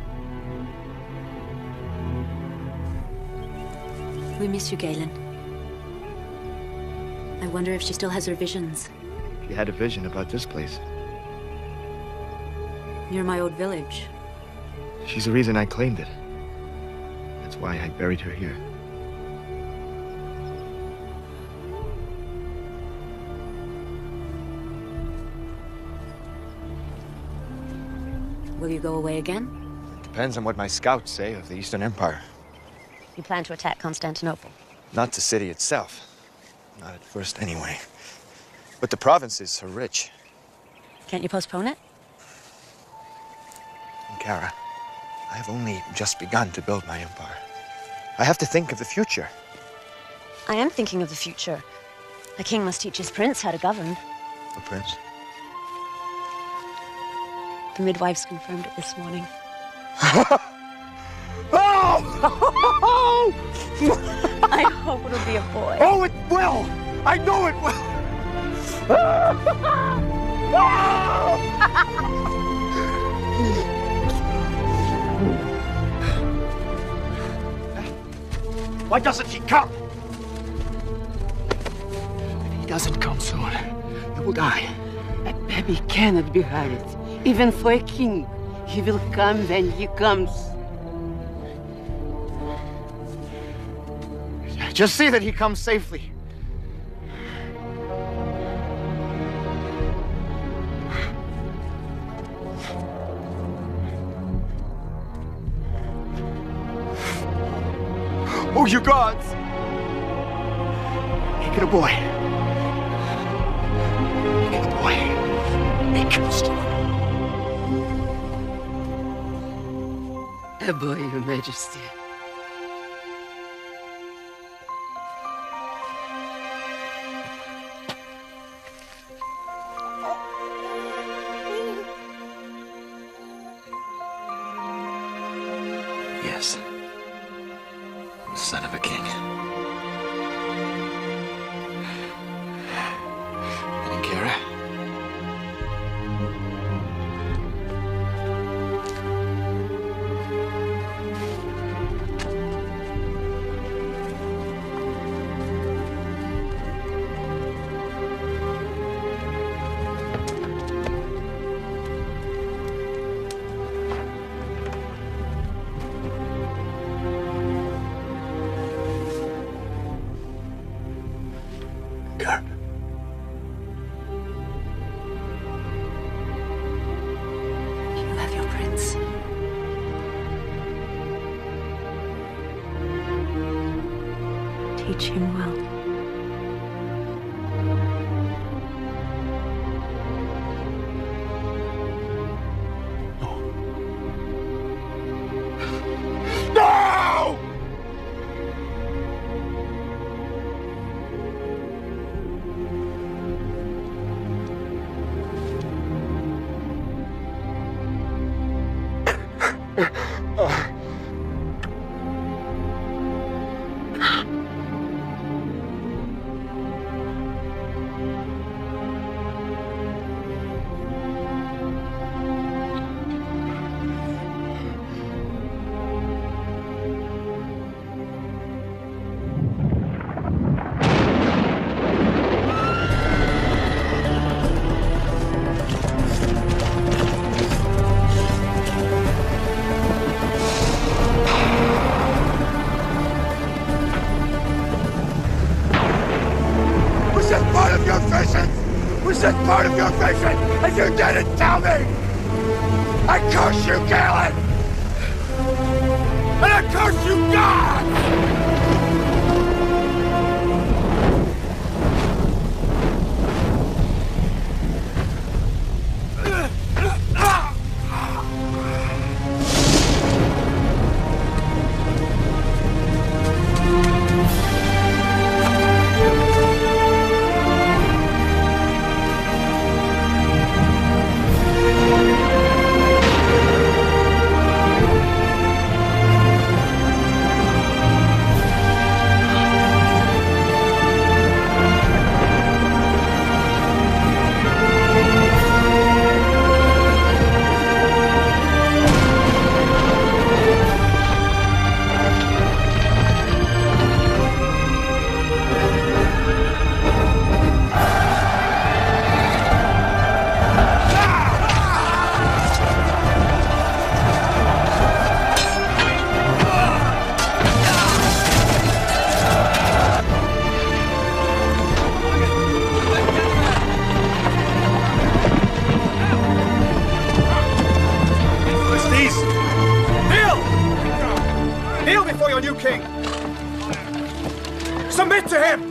We miss you, Galen. I wonder if she still has her visions. She had a vision about this place. Near my old village. She's the reason I claimed it. That's why I buried her here. Will you go away again? Depends on what my scouts say of the Eastern Empire. You plan to attack Constantinople? Not the city itself. Not at first, anyway. But the provinces are rich. Can't you postpone it? Kara, I have only just begun to build my empire. I have to think of the future. I am thinking of the future. A king must teach his prince how to govern. A prince? The midwives confirmed it this morning. Oh! I hope it'll be a boy. Oh, it will! I know it will! Why doesn't he come? If he doesn't come soon, he will die. A baby cannot be hurried. Even for a king, he will come when he comes. Just see that he comes safely. Oh, you gods! Make it a boy. Make it a boy. Make him strong. A boy, Your Majesty. Yes. Son of a king. And Kara? You love your prince. Teach him well. No! Was this part of your vision? And you didn't tell me! I curse you, Galen! And I curse you, God! Submit to him!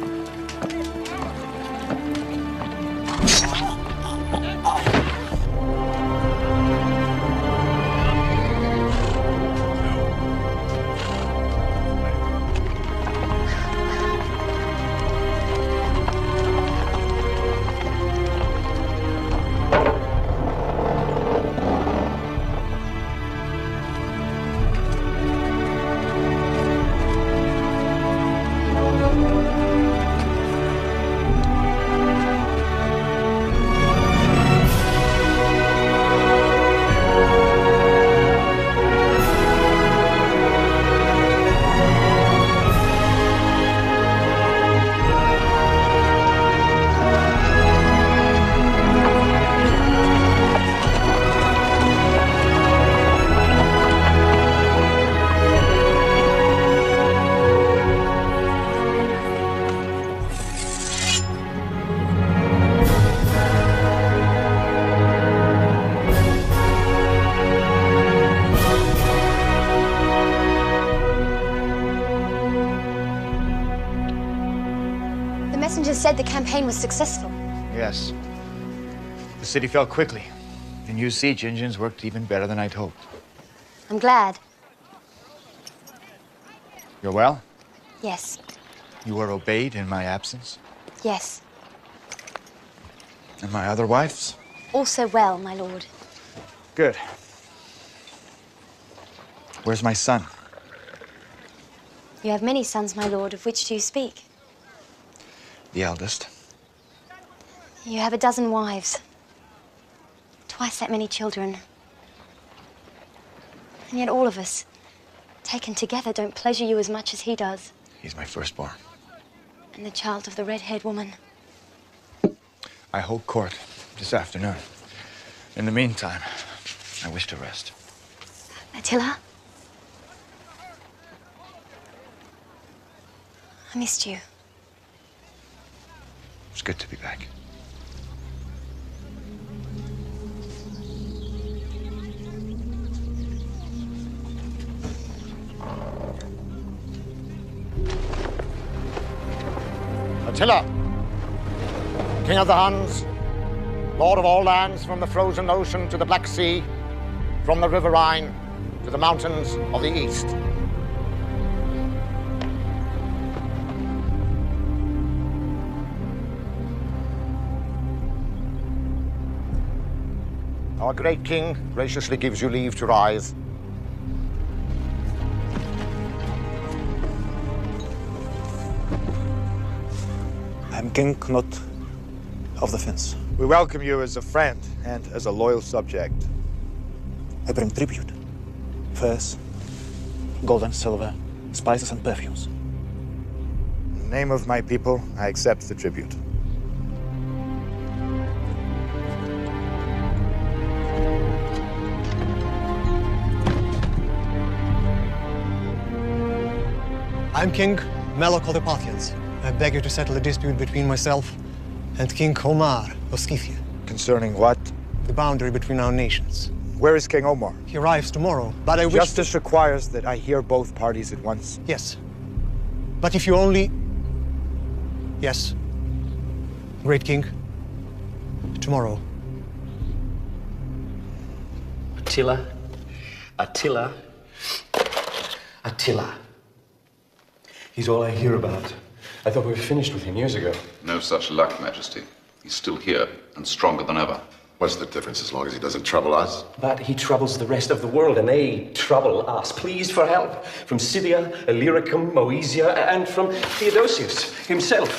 Said the campaign was successful. Yes. The city fell quickly. The new siege engines worked even better than I'd hoped. I'm glad. You're well? Yes. You were obeyed in my absence? Yes. And my other wives? Also well, my lord. Good. Where's my son? You have many sons, my lord. Of which do you speak? The eldest. You have a dozen wives. Twice that many children. And yet all of us, taken together, don't pleasure you as much as he does. He's my firstborn. And the child of the red-haired woman. I hold court this afternoon. In the meantime, I wish to rest. Attila? I missed you. It's good to be back. Attila, King of the Huns, Lord of all lands from the frozen ocean to the Black Sea, from the River Rhine to the mountains of the East. Our great king graciously gives you leave to rise. I'm King Knut of the Finns. We welcome you as a friend and as a loyal subject. I bring tribute. Furs, gold and silver, spices and perfumes. In the name of my people, I accept the tribute. I'm King Melok of the Parthians. I beg you to settle a dispute between myself and King Homar of Scythia. Concerning what? The boundary between our nations. Where is King Omar? He arrives tomorrow, but I wish... Justice requires that I hear both parties at once. Yes. But if you only... Yes. Great King. Tomorrow. Attila. Attila. Attila. He's all I hear about. I thought we were finished with him years ago. No such luck, Majesty. He's still here, and stronger than ever. What's the difference as long as he doesn't trouble us? But he troubles the rest of the world, and they trouble us. Pleas for help from Scythia, Illyricum, Moesia, and from Theodosius himself.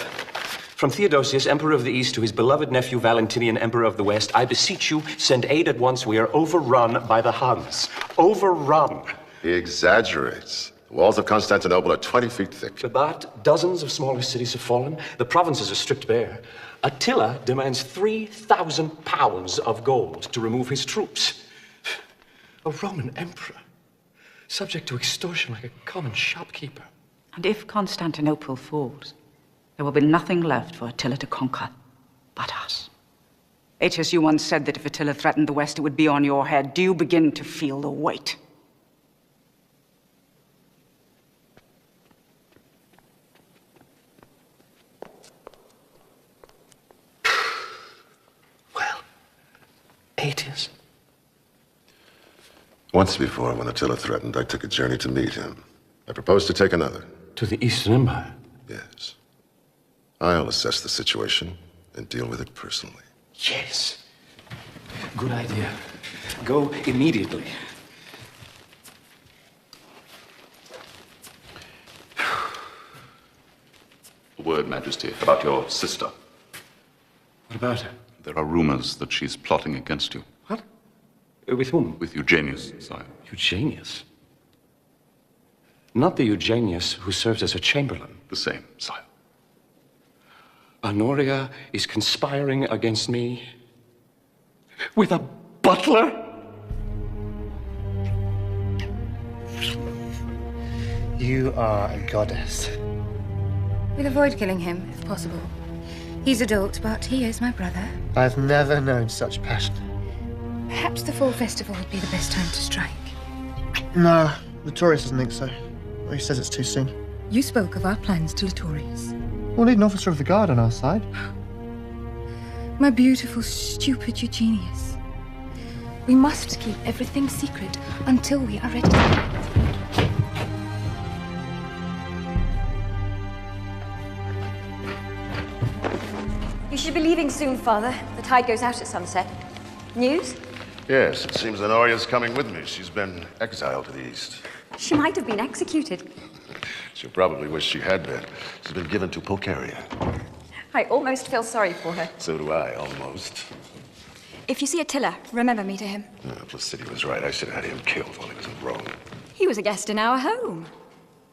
From Theodosius, Emperor of the East, to his beloved nephew Valentinian, Emperor of the West, I beseech you, send aid at once. We are overrun by the Huns. Overrun. He exaggerates. The walls of Constantinople are 20 feet thick. But dozens of smaller cities have fallen. The provinces are stripped bare. Attila demands 3,000 pounds of gold to remove his troops. A Roman emperor, subject to extortion like a common shopkeeper. And if Constantinople falls, there will be nothing left for Attila to conquer but us. Aetius, you once said that if Attila threatened the West, it would be on your head. Do you begin to feel the weight? Aetius. Once before, when Attila threatened, I took a journey to meet him. I propose to take another. To the Eastern Empire? Yes. I'll assess the situation and deal with it personally. Yes. Good idea. Go immediately. A word, Majesty, about your sister. What about her? There are rumors that she's plotting against you. What? With whom? With Eugenius, sire. Eugenius? Not the Eugenius who serves as a chamberlain. The same, sire. Honoria is conspiring against me with a butler? You are a goddess. We'll avoid killing him, if possible. He's adult, but he is my brother. I've never known such passion. Perhaps the fall festival would be the best time to strike. No, Litorius doesn't think so. He says it's too soon. You spoke of our plans to Litorius. We'll need an officer of the guard on our side. My beautiful, stupid Eugenius. We must keep everything secret until we are ready. You should be leaving soon, Father. The tide goes out at sunset. News? Yes, it seems Honoria's coming with me. She's been exiled to the east. She might have been executed. She'll probably wish she had been. She's been given to Pulcheria. I almost feel sorry for her. So do I, almost. If you see Attila, remember me to him. Placidia was right. I should have had him killed while he was in Rome. He was a guest in our home.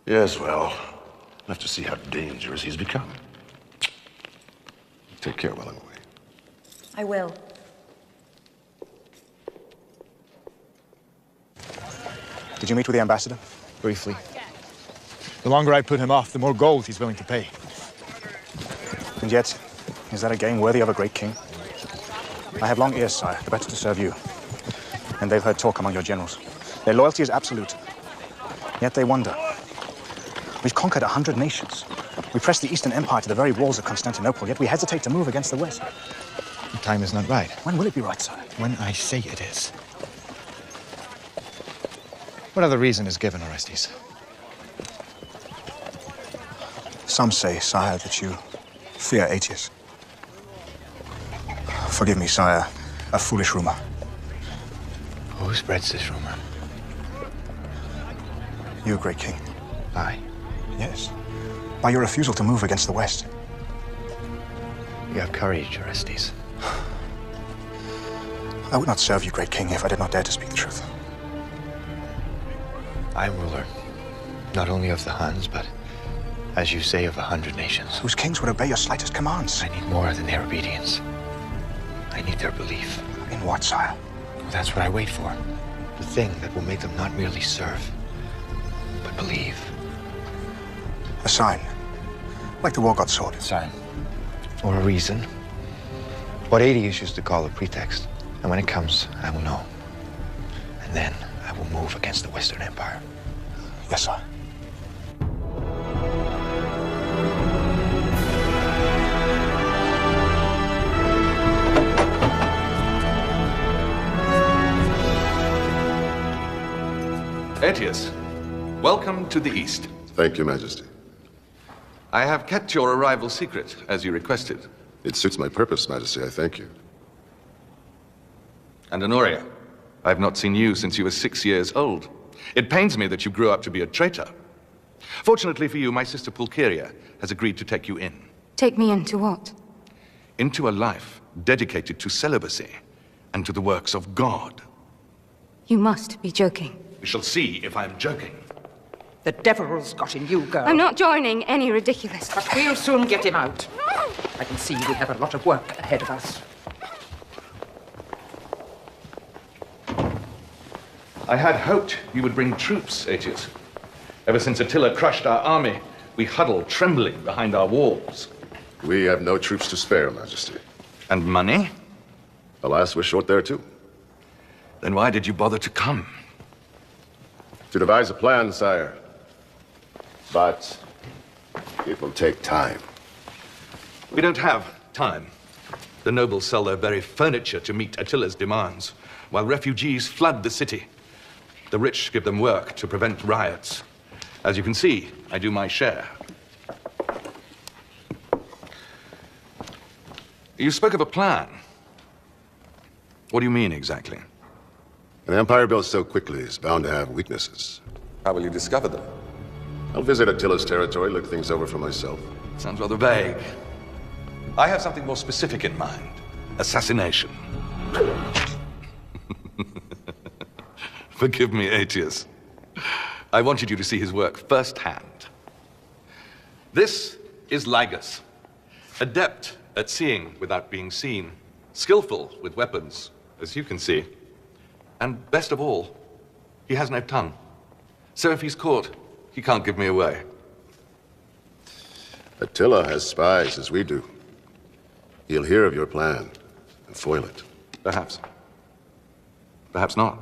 Yes, well, we'll have to see how dangerous he's become. Take care while I'm away. I will. Did you meet with the ambassador? Briefly. The longer I put him off, the more gold he's willing to pay. And yet, is that a game worthy of a great king? I have long ears, sire, the better to serve you. And they've heard talk among your generals. Their loyalty is absolute. Yet they wonder. We've conquered 100 nations. We pressed the Eastern Empire to the very walls of Constantinople, yet we hesitate to move against the West. The time is not right. When will it be right, sire? When I say it is. What other reason is given, Orestes? Some say, sire, that you fear Aetius. Forgive me, sire, a foolish rumor. Who spreads this rumor? You, great king. I? Yes. By your refusal to move against the West. You have courage, Orestes. I would not serve you, great king, if I did not dare to speak the truth. I am ruler, not only of the Huns, but, as you say, of 100 nations. Whose kings would obey your slightest commands. I need more than their obedience. I need their belief. In what, sire? Well, that's what I wait for. The thing that will make them not merely serve, but believe. A sign. Like the war god sword. A sign. Or a reason. What Aetius used to call a pretext. And when it comes, I will know. And then I will move against the Western Empire. Yes, sir. Aetius, welcome to the East. Thank you, Majesty. I have kept your arrival secret, as you requested. It suits my purpose, Majesty. I thank you. And Honoria, I have not seen you since you were 6 years old. It pains me that you grew up to be a traitor. Fortunately for you, my sister Pulcheria has agreed to take you in. Take me into what? Into a life dedicated to celibacy and to the works of God. You must be joking. We shall see if I am joking. The devil's got in you, girl. I'm not joining any ridiculous. But we'll soon get him out. I can see we have a lot of work ahead of us. I had hoped you would bring troops, Aetius. Ever since Attila crushed our army, we huddle trembling behind our walls. We have no troops to spare, Majesty. And money? Alas, we're short there, too. Then why did you bother to come? To devise a plan, sire. But it will take time. We don't have time. The nobles sell their very furniture to meet Attila's demands, while refugees flood the city. The rich give them work to prevent riots. As you can see, I do my share. You spoke of a plan. What do you mean, exactly? An empire built so quickly is bound to have weaknesses. How will you discover them? I'll visit Attila's territory, look things over for myself. Sounds rather vague. I have something more specific in mind. Assassination. Forgive me, Aetius. I wanted you to see his work firsthand. This is Ligus, adept at seeing without being seen, skillful with weapons, as you can see. And best of all, he has no tongue. So if he's caught, he can't give me away. Attila has spies, as we do. He'll hear of your plan and foil it. Perhaps. Perhaps not.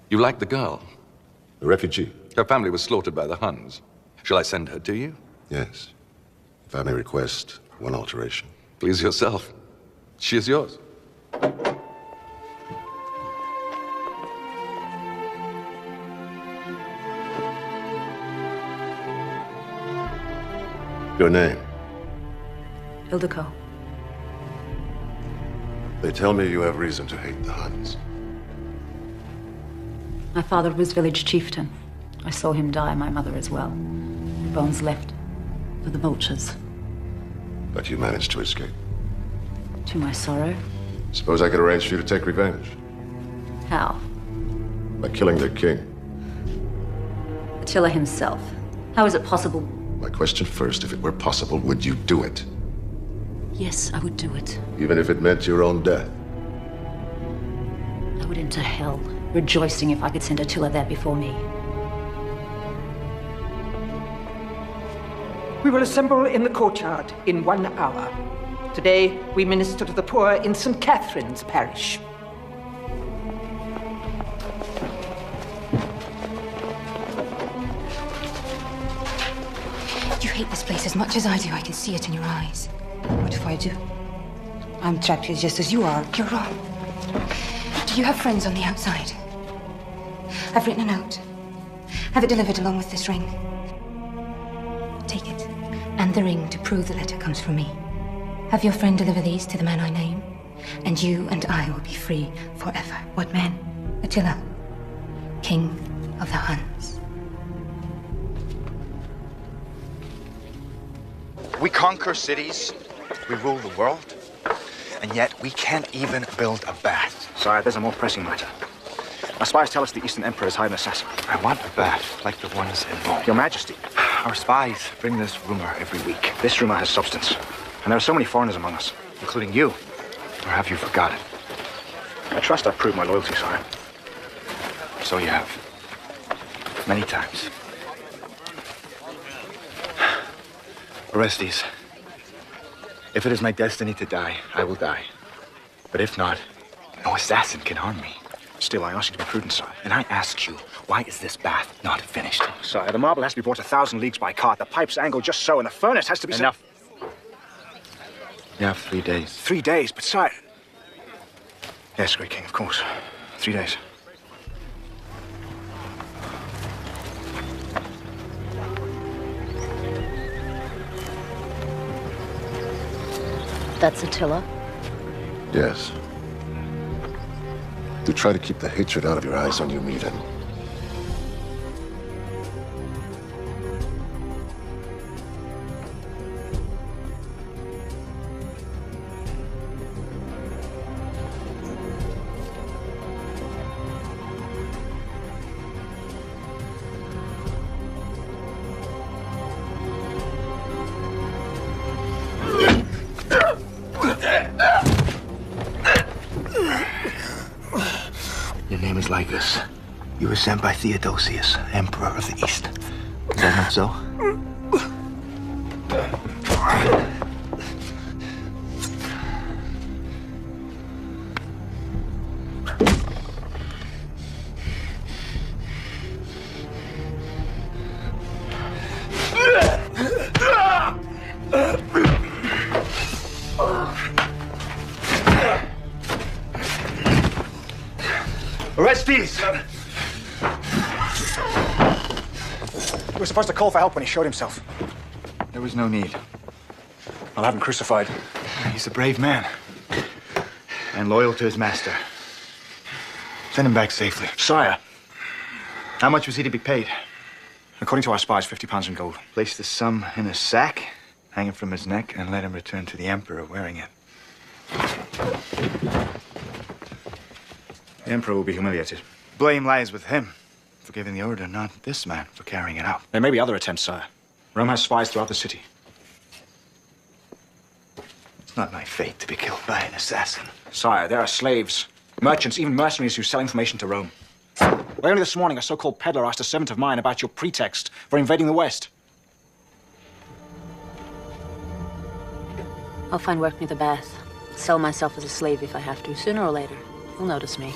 You like the girl? The refugee? Her family was slaughtered by the Huns. Shall I send her to you? Yes. If I may request one alteration. Please yourself. She is yours. Your name? Ildiko. They tell me you have reason to hate the Huns. My father was village chieftain. I saw him die, my mother as well. The bones left for the vultures. But you managed to escape. To my sorrow. Suppose I could arrange for you to take revenge. How? By killing their king. Attila himself. How is it possible? My question first, if it were possible, would you do it? Yes, I would do it. Even if it meant your own death? I would enter hell, rejoicing if I could send Attila there before me. We will assemble in the courtyard in 1 hour. Today, we minister to the poor in St. Catherine's parish. You hate this place as much as I do. I can see it in your eyes. What if I do? I'm trapped here just as you are. You're wrong. Do you have friends on the outside? I've written a note. Have it delivered along with this ring. Take it. And the ring to prove the letter comes from me. Have your friend deliver these to the man I name, and you and I will be free forever. What man? Attila, king of the Huns. We conquer cities, we rule the world, and yet we can't even build a bath. Sire, there's a more pressing matter. Our spies tell us the Eastern Emperor has hired an assassin. I want a bath like the ones in Rome. Your Majesty. Our spies bring this rumor every week. This rumor has substance. And there are so many foreigners among us, including you. Or have you forgotten? I trust I've proved my loyalty, sire. So you have. Many times. Orestes, If it is my destiny to die, I will die. But if not, no assassin can harm me. Still, I ask you to be prudent, sire. And I ask you, why is this bath not finished? Sire, the marble has to be brought 1,000 leagues by cart. The pipes angled just so, and the furnace has to be... Enough. You have 3 days. 3 days? But, sire... Yes, great king, of course. 3 days. That's Attila. Yes. Do try to keep the hatred out of your eyes when you meet him. Your name is Lycus. You were sent by Theodosius, Emperor of the East. Is that not so? Orestes! You were supposed to call for help when he showed himself. There was no need. I'll have him crucified. He's a brave man. And loyal to his master. Send him back safely. Sire, How much was he to be paid? according to our spies, 50 pounds in gold. Place the sum in a sack, hang it from his neck, and let him return to the Emperor wearing it. The Emperor will be humiliated. Blame lies with him for giving the order, not this man for carrying it out. There may be other attempts, sire. Rome has spies throughout the city. It's not my fate to be killed by an assassin. Sire, there are slaves, merchants, even mercenaries who sell information to Rome. Why, only this morning, a so-called peddler asked a servant of mine about your pretext for invading the West. I'll find work near the bath. Sell myself as a slave if I have to. Sooner or later, you'll notice me.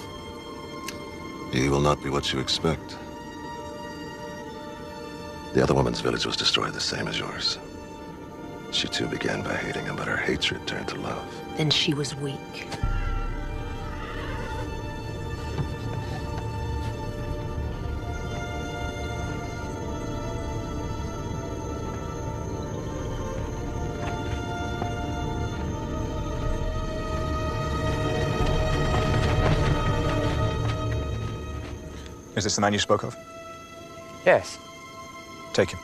He will not be what you expect. The other woman's village was destroyed the same as yours. She too began by hating him, but her hatred turned to love. Then she was weak. Is this the man you spoke of? Yes. Take him.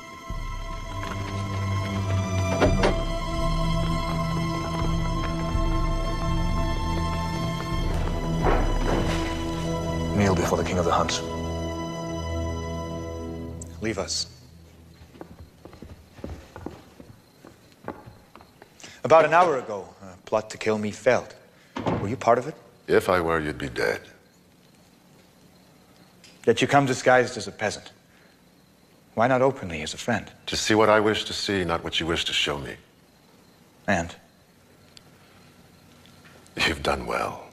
Kneel before the king of the hunt. Leave us. About an hour ago, a plot to kill me failed. Were you part of it? If I were, you'd be dead. Yet you come disguised as a peasant. Why not openly as a friend? To see what I wish to see, not what you wish to show me. And? You've done well.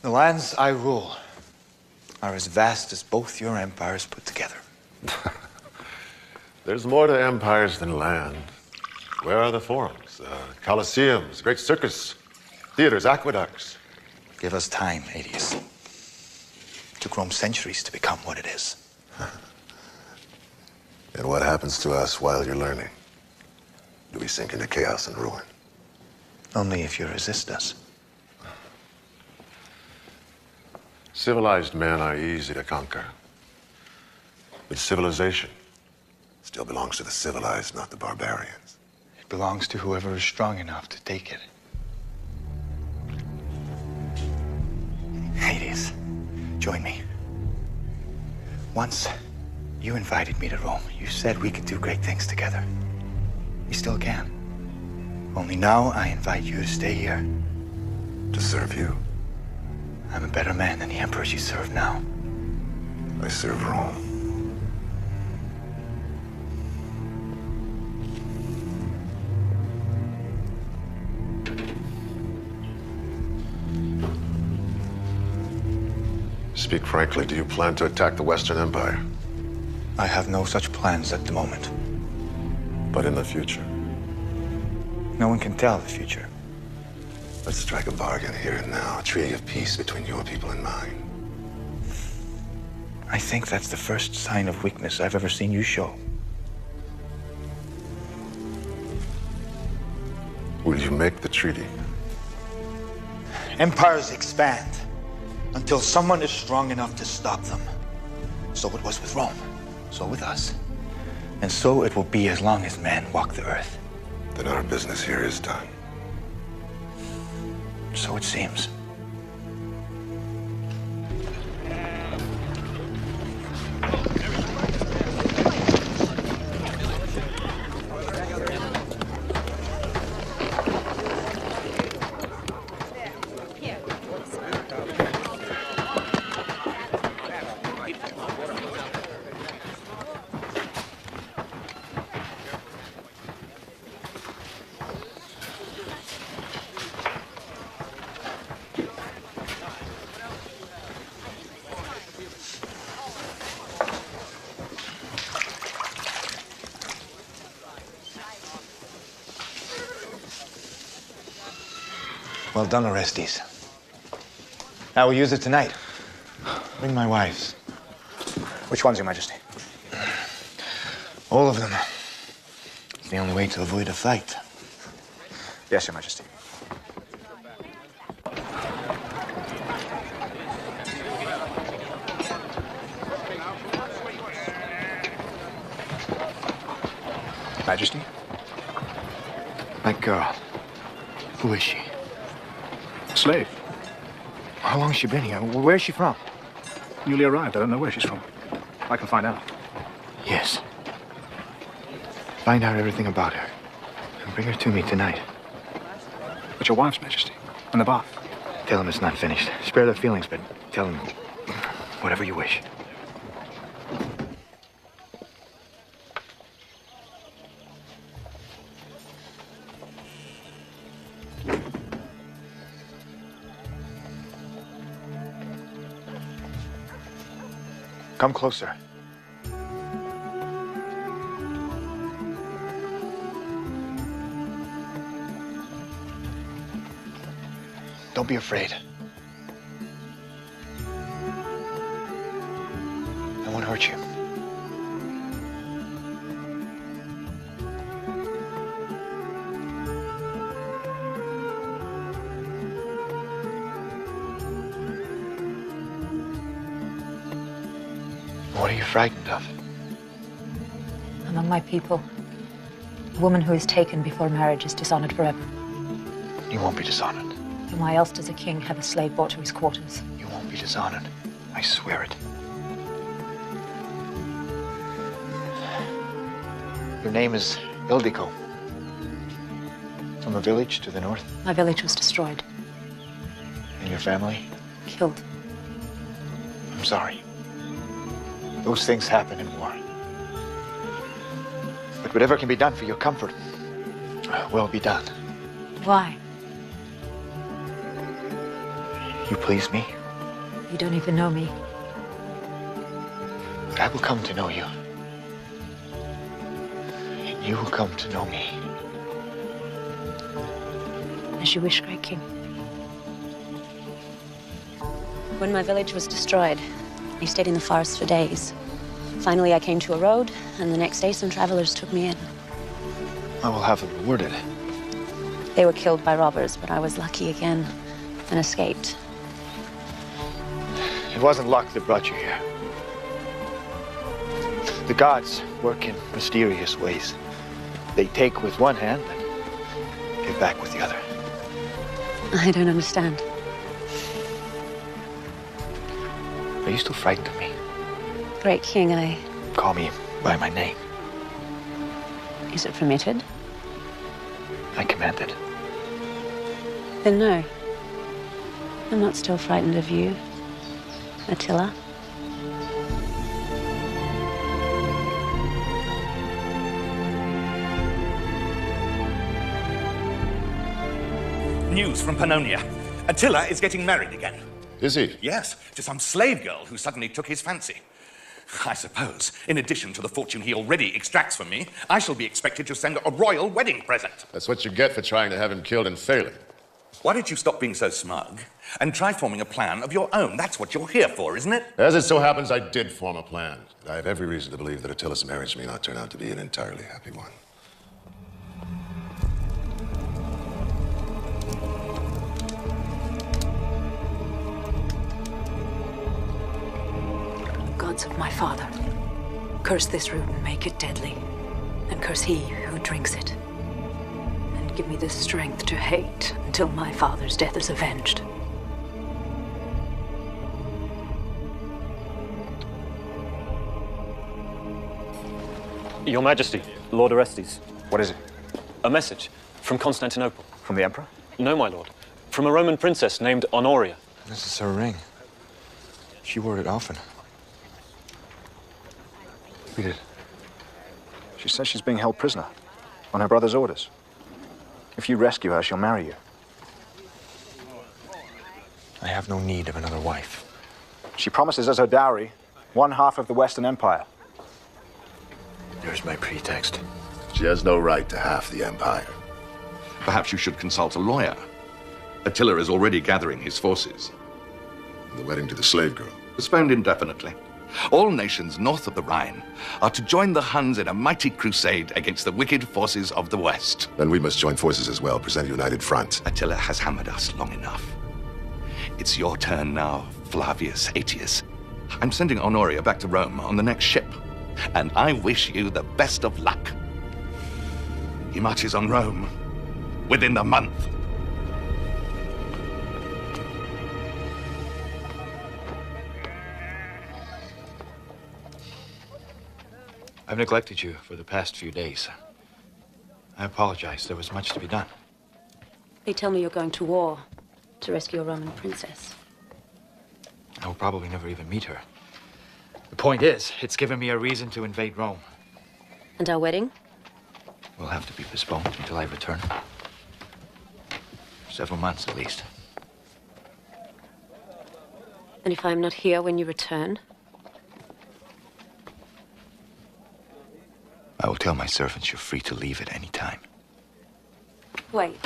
The lands I rule are as vast as both your empires put together. There's more to empires than land. Where are the forums? Colosseums, great circus, theaters, aqueducts. Give us time, Adius. It took Rome centuries to become what it is. And what happens to us while you're learning? Do we sink into chaos and ruin? Only if you resist us. Civilized men are easy to conquer. But civilization still belongs to the civilized, not the barbarians. It belongs to whoever is strong enough to take it. Hades, join me. Once, you invited me to Rome. You said we could do great things together. We still can. Only now I invite you to stay here. To serve you? I'm a better man than the emperors you serve now. I serve Rome. Speak frankly, do you plan to attack the Western Empire? I have no such plans at the moment. But in the future? No one can tell the future. Let's strike a bargain here and now, a treaty of peace between your people and mine. I think that's the first sign of weakness I've ever seen you show. Will you make the treaty? Empires expand until someone is strong enough to stop them. So it was with Rome, so with us. And so it will be as long as men walk the earth. Then our business here is done. So it seems. Well done, Orestes. I will use it tonight. Bring my wives. Which ones, Your Majesty? All of them. It's the only way to avoid a fight. Yes, Your Majesty. Majesty? That girl. Who is she? Slave. How long has she been here? Where's she from? Newly arrived. I don't know where she's from. I can find out. Yes. Find out everything about her. And bring her to me tonight. But your wife's Majesty. And the bath. Tell them it's not finished. Spare their feelings, but tell them whatever you wish. Come closer. Don't be afraid. I won't hurt you. What are you frightened of? Among my people, a woman who is taken before marriage is dishonored forever. You won't be dishonored. Then why else does a king have a slave brought to his quarters? You won't be dishonored. I swear it. Your name is Ildiko. From a village to the north? My village was destroyed. And your family? Killed. I'm sorry. Those things happen in war. But whatever can be done for your comfort will be done. Why? You please me, You don't even know me. but I will come to know you. And you will come to know me. As you wish, Great King. When my village was destroyed, I stayed in the forest for days. Finally, I came to a road, and the next day some travelers took me in. I will have them rewarded. They were killed by robbers, but I was lucky again and escaped. It wasn't luck that brought you here. The gods work in mysterious ways. They take with one hand and give back with the other. I don't understand. Are you still frightened of me? Great King, Call me by my name. Is it permitted? I command it. Then no. I'm not still frightened of you, Attila. News from Pannonia. Attila is getting married again. Is he? Yes, to some slave girl who suddenly took his fancy. I suppose, in addition to the fortune he already extracts from me, I shall be expected to send a royal wedding present. That's what you get for trying to have him killed and failing. Why don't you stop being so smug and try forming a plan of your own? That's what you're here for, isn't it? As it so happens, I did form a plan. I have every reason to believe that Attila's marriage may not turn out to be an entirely happy one. Gods of my father, curse this root and make it deadly, and curse he who drinks it. And give me the strength to hate until my father's death is avenged. Your Majesty, Lord Orestes. What is it? A message from Constantinople. From the Emperor? No, my lord. From a Roman princess named Honoria. This is her ring. She wore it often. Read it. She says she's being held prisoner on her brother's orders. If you rescue her, she'll marry you. I have no need of another wife. She promises as her dowry 1/2 of the Western Empire. There's my pretext. She has no right to half the empire. Perhaps you should consult a lawyer. Attila is already gathering his forces. The wedding to the slave girl. Postponed indefinitely. All nations north of the Rhine are to join the Huns in a mighty crusade against the wicked forces of the West. Then we must join forces as well, present a united front. Attila has hammered us long enough. It's your turn now, Flavius Aetius. I'm sending Honoria back to Rome on the next ship, and I wish you the best of luck. He marches on Rome within the month. I've neglected you for the past few days. I apologize. There was much to be done. They tell me you're going to war to rescue a Roman princess. I will probably never even meet her. The point is, it's given me a reason to invade Rome. And our wedding? Will have to be postponed until I return. Several months, at least. And if I'm not here when you return? I will tell my servants you're free to leave at any time. Wait.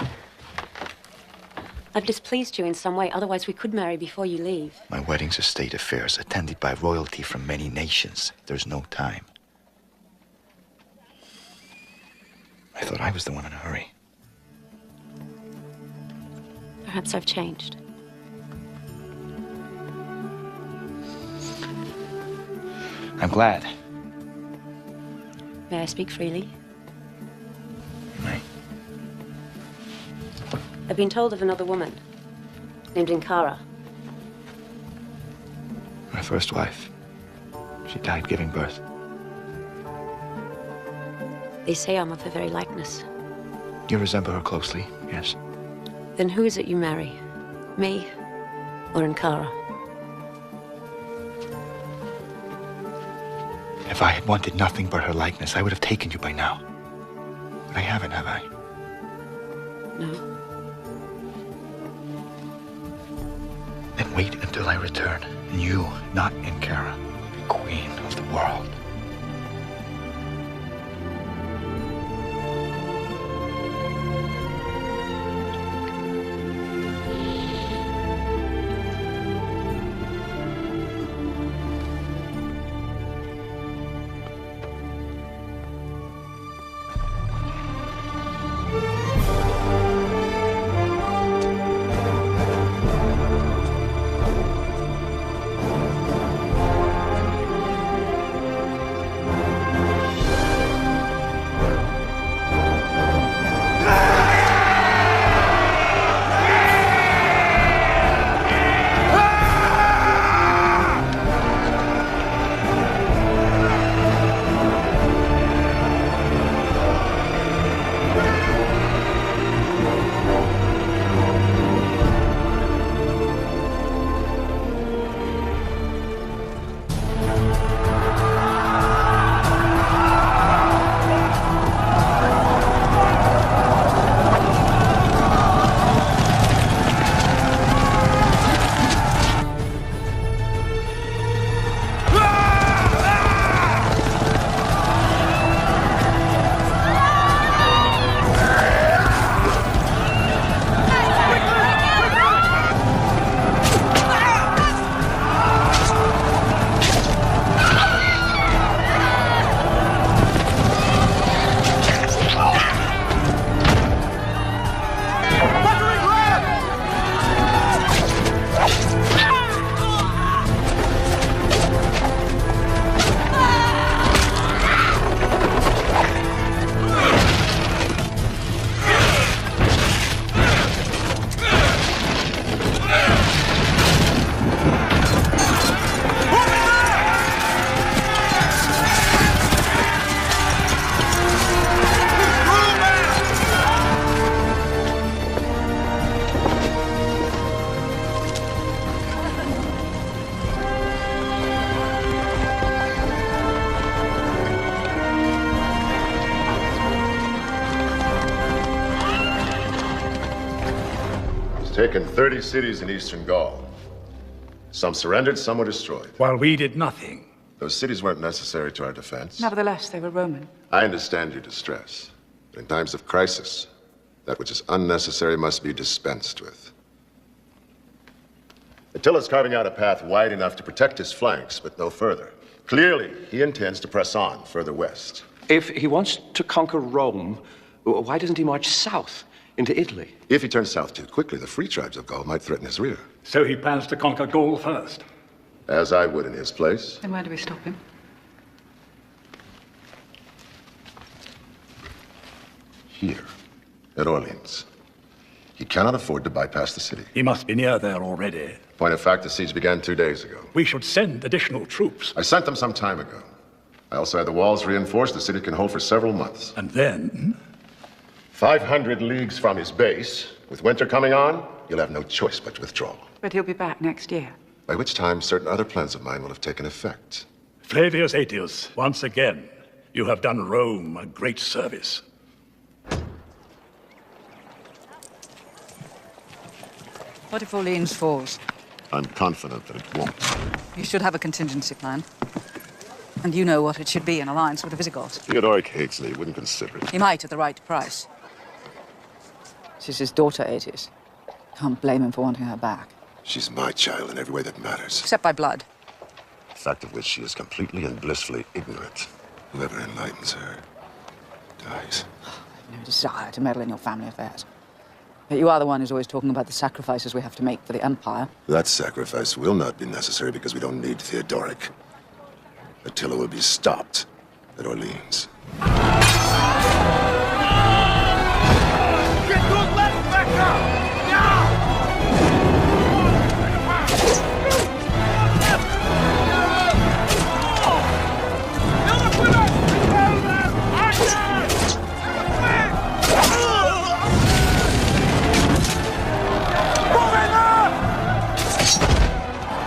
I've displeased you in some way, otherwise we could marry before you leave. My wedding's a state affairs, attended by royalty from many nations. There's no time. I thought I was the one in a hurry. Perhaps I've changed. I'm glad. May I speak freely? You may. I've been told of another woman named Ankara. My first wife. She died giving birth. They say I'm of her very likeness. You resemble her closely, yes. Then who is it you marry? Me or Ankara? If I had wanted nothing but her likeness, I would have taken you by now. But I haven't, have I? No. Then wait until I return. And you, not Ankara, be queen of the world. taken 30 cities in eastern Gaul. Some surrendered, some were destroyed. While we did nothing. Those cities weren't necessary to our defense. Nevertheless, they were Roman. I understand your distress. But in times of crisis, that which is unnecessary must be dispensed with. Attila's carving out a path wide enough to protect his flanks, but no further. Clearly, he intends to press on further west. If he wants to conquer Rome, why doesn't he march south into Italy? If he turns south too quickly, the free tribes of Gaul might threaten his rear. So he plans to conquer Gaul first? As I would in his place. Then where do we stop him? Here, at Orleans. He cannot afford to bypass the city. He must be near there already. Point of fact, the siege began 2 days ago. We should send additional troops. I sent them some time ago. I also had the walls reinforced. The city can hold for several months. And then? 500 leagues from his base. With winter coming on, you'll have no choice but to withdraw. But he'll be back next year. By which time, certain other plans of mine will have taken effect. Flavius Aetius, once again, you have done Rome a great service. What if Orleans falls? I'm confident that it won't. You should have a contingency plan. And you know what it should be, an alliance with the Visigoths. Theodoric hates me. He wouldn't consider it. He might at the right price. She's his daughter, Aetius. Can't blame him for wanting her back. She's my child in every way that matters. Except by blood. The fact of which she is completely and blissfully ignorant. Whoever enlightens her dies. I have no desire to meddle in your family affairs. But you are the one who's always talking about the sacrifices we have to make for the Empire. That sacrifice will not be necessary because we don't need Theodoric. Attila will be stopped at Orleans. Get those lads back up!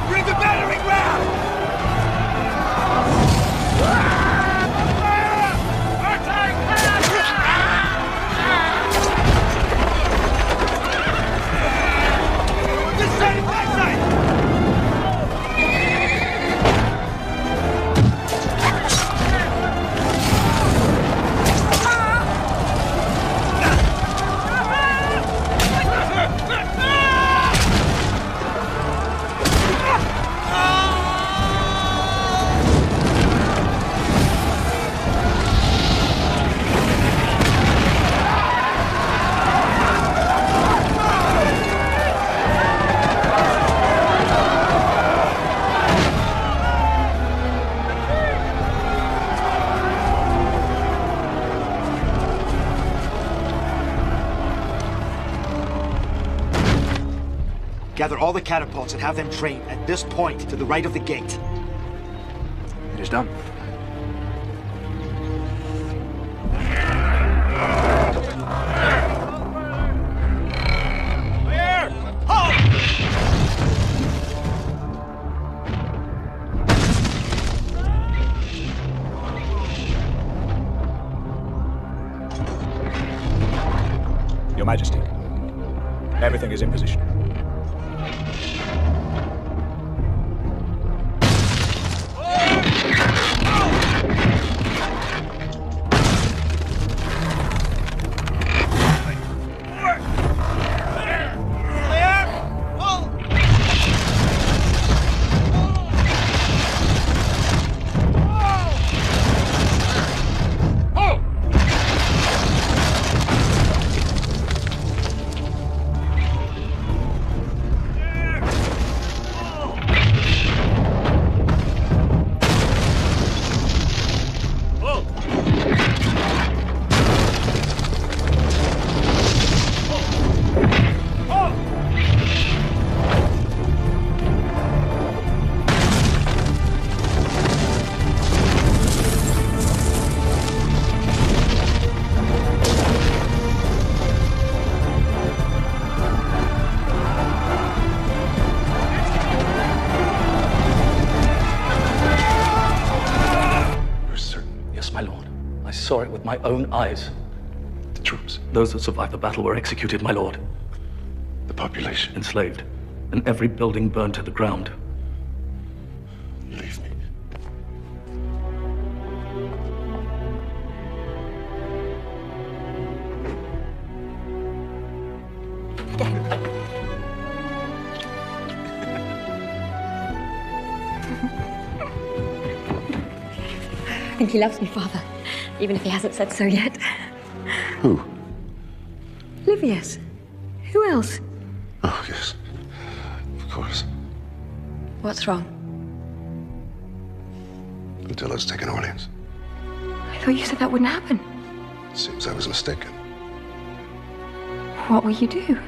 Bring the battering ram! Gather all the catapults and have them trained at this point to the right of the gate. It is done. Your Majesty, everything is in position. Saw it with my own eyes. The troops, those that survived the battle, were executed, my lord. The population? Enslaved. And every building burned to the ground. Leave me. I think he loves me, Father, even if he hasn't said so yet. Who? Livius. Who else? Oh, yes. Of course. What's wrong? Attila's taken Orleans. I thought you said that wouldn't happen. Seems I was mistaken. What will you do?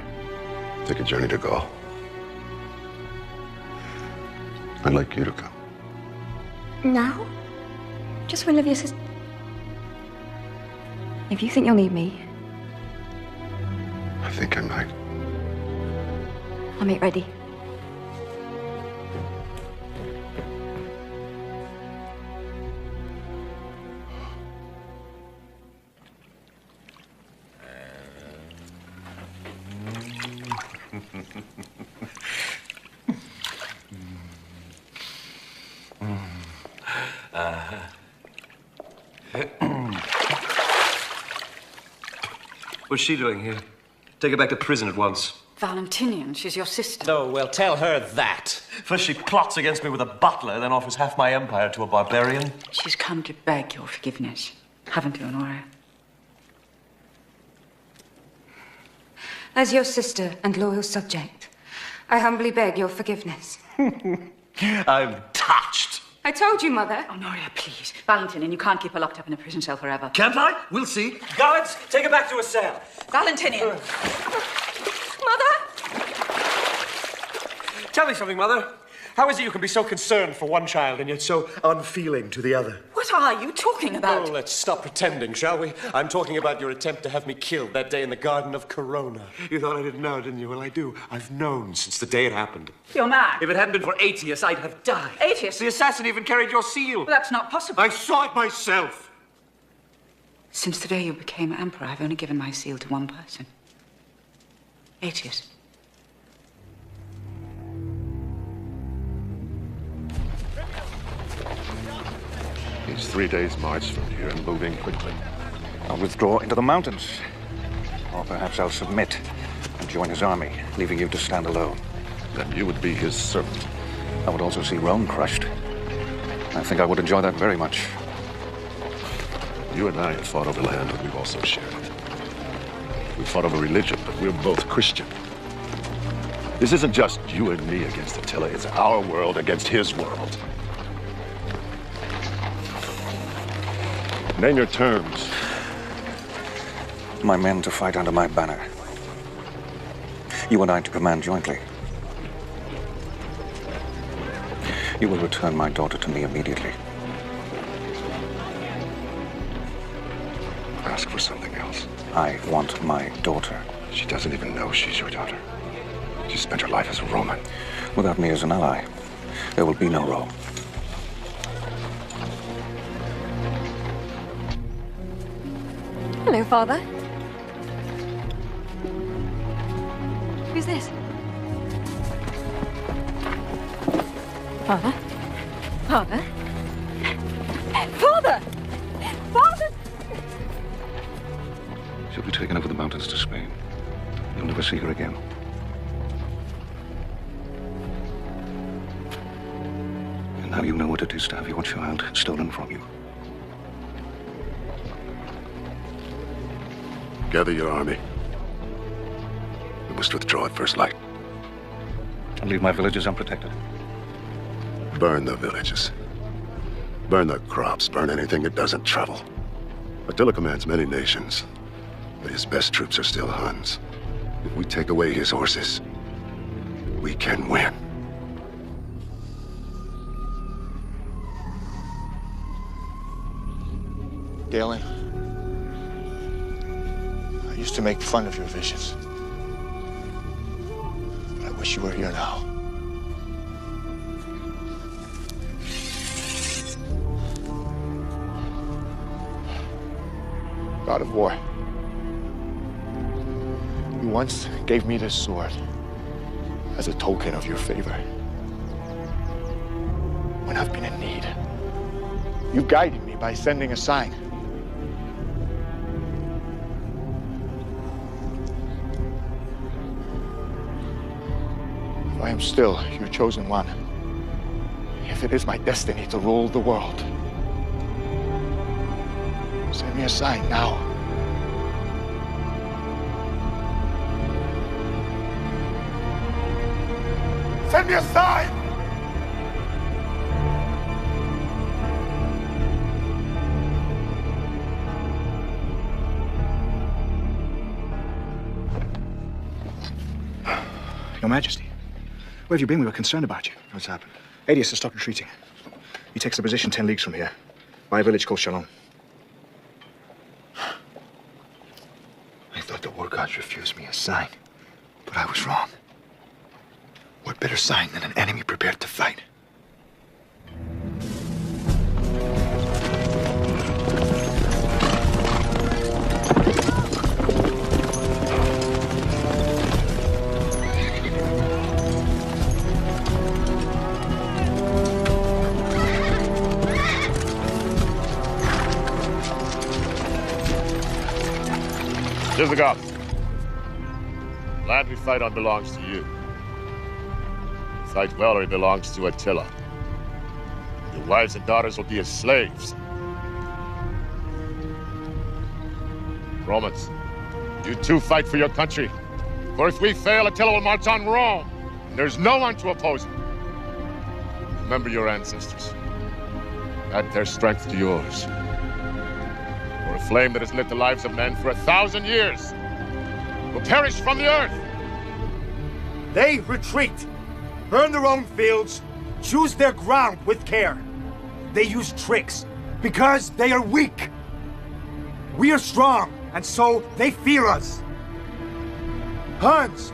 Take a journey to Gaul. I'd like you to come. Now? Just when Livius is... If you think you'll need me, I think I might. I'll make ready. What's she doing here? Take her back to prison at once. Valentinian, she's your sister. No, well, tell her that. First she plots against me with a butler, then offers half my empire to a barbarian. She's come to beg your forgiveness. Haven't you, Honoria? As your sister and loyal subject, I humbly beg your forgiveness. I'm touched. I told you, Mother. Honoria, please. Valentinian, you can't keep her locked up in a prison cell forever. Can't I? We'll see. Guards, take her back to her cell. Valentinian! Mother! Tell me something, Mother. How is it you can be so concerned for one child and yet so unfeeling to the other? What are you talking about? Oh, let's stop pretending, shall we? I'm talking about your attempt to have me killed that day in the Garden of Corona. You thought I didn't know, didn't you? Well, I do. I've known since the day it happened. You're mad. If it hadn't been for Aetius, I'd have died. Aetius? The assassin even carried your seal. Well, that's not possible. I saw it myself. Since the day you became emperor, I've only given my seal to one person. Aetius. He's 3 days' march from here and moving quickly. I'll withdraw into the mountains. Or perhaps I'll submit and join his army, leaving you to stand alone. Then you would be his servant. I would also see Rome crushed. I think I would enjoy that very much. You and I have fought over land, but we've also shared it. We fought over religion, but we're both Christian. This isn't just you and me against Attila. It's our world against his world. Name your terms. My men to fight under my banner. You and I to command jointly. You will return my daughter to me immediately. Ask for something else. I want my daughter. She doesn't even know she's your daughter. She spent her life as a Roman. Without me as an ally, there will be no Rome. Hello, Father. Who's this? Father? Father? Father! Father! She'll be taken over the mountains to Spain. You'll never see her again. And now you know what it is to have your child stolen from you. Gather your army. We must withdraw at first light. And leave my villages unprotected. Burn the villages. Burn the crops. Burn anything that doesn't travel. Attila commands many nations, but his best troops are still Huns. If we take away his horses, we can win. Galen, I used to make fun of your visions. But I wish you were here now. God of War, You once gave me this sword as a token of your favor. When I've been in need, you've guided me by sending a sign. If I am still your chosen one, if it is my destiny to rule the world, send me a sign now. Send me a sign! Your Majesty, where have you been? We were concerned about you. What's happened? Aetius has stopped retreating. He takes the position 10 leagues from here, by a village called Chalon. I thought the war gods refused me a sign, but I was wrong. What better sign than an enemy prepared to fight? Visigoths, the land we fight on belongs to you. Fight well or it belongs to Attila. Your wives and daughters will be his slaves. Romans, you too fight for your country. For if we fail, Attila will march on Rome, and there's no one to oppose him. Remember your ancestors. Add their strength to yours. For a flame that has lit the lives of men for 1,000 years will perish from the earth. They retreat. Burn their own fields, choose their ground with care. They use tricks because they are weak. We are strong, and so they fear us. Huns,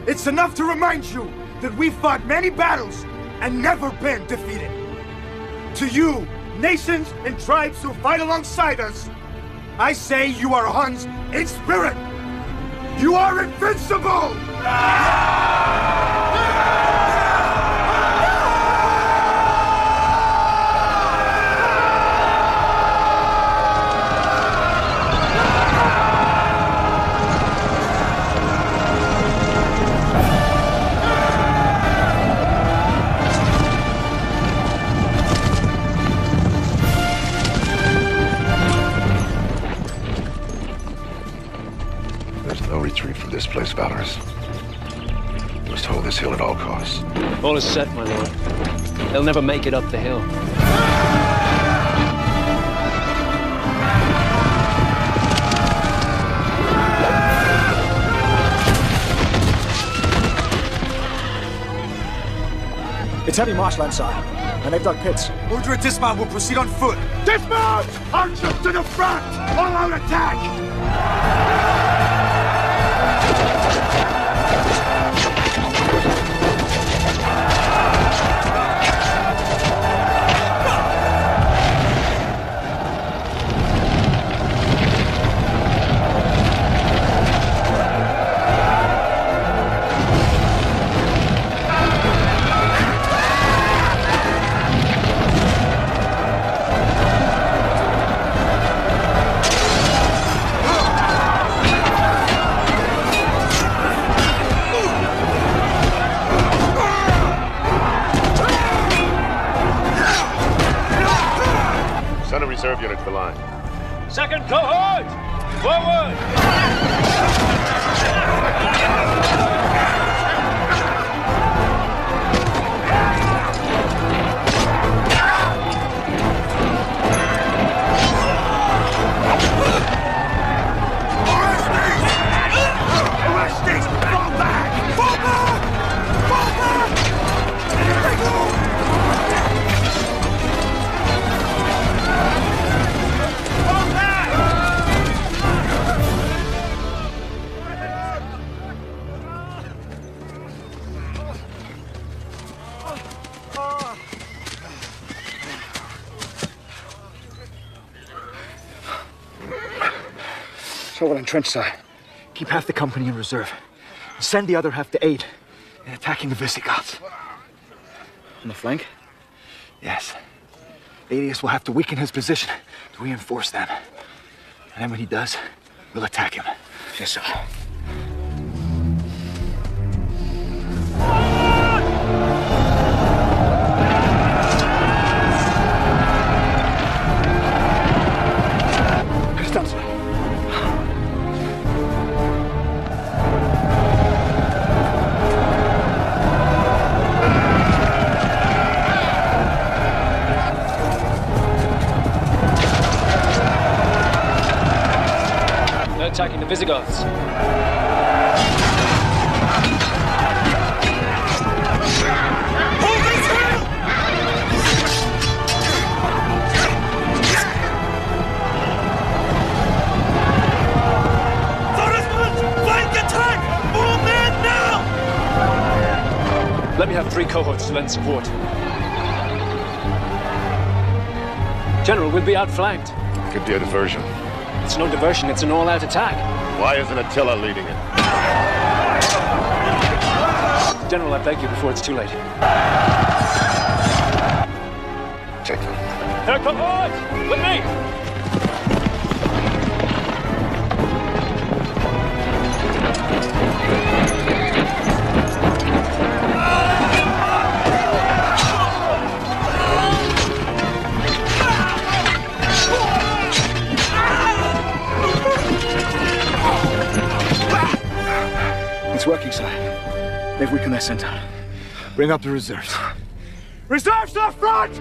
it's enough to remind you that we fought many battles and never been defeated. To you, nations and tribes who fight alongside us, I say you are Huns in spirit. You are invincible! No retreat from this place, Valorous. You must hold this hill at all costs. All is set, my lord. They'll never make it up the hill. It's heavy marshland, sire, and they've dug pits. Order a dismount, we'll proceed on foot. Dismount! Archers to the front! All-out attack! Send a reserve unit to the line. Second cohort! Forward! So well entrenched, sire. Keep half the company in reserve. Send the other half to aid in attacking the Visigoths. On the flank? Yes. Aetius will have to weaken his position to reinforce them. And then when he does, we'll attack him. Yes, sir. Costanza. They're attacking the Visigoths. Let me have 3 cohorts to lend support. General, we'll be outflanked. Could be a diversion. It's no diversion, it's an all-out attack. Why isn't Attila leading it? General, I beg you before it's too late. Take them. Here come on! With me! It's working, sire. They've weakened their center. Bring up the reserves. Reserves to the front!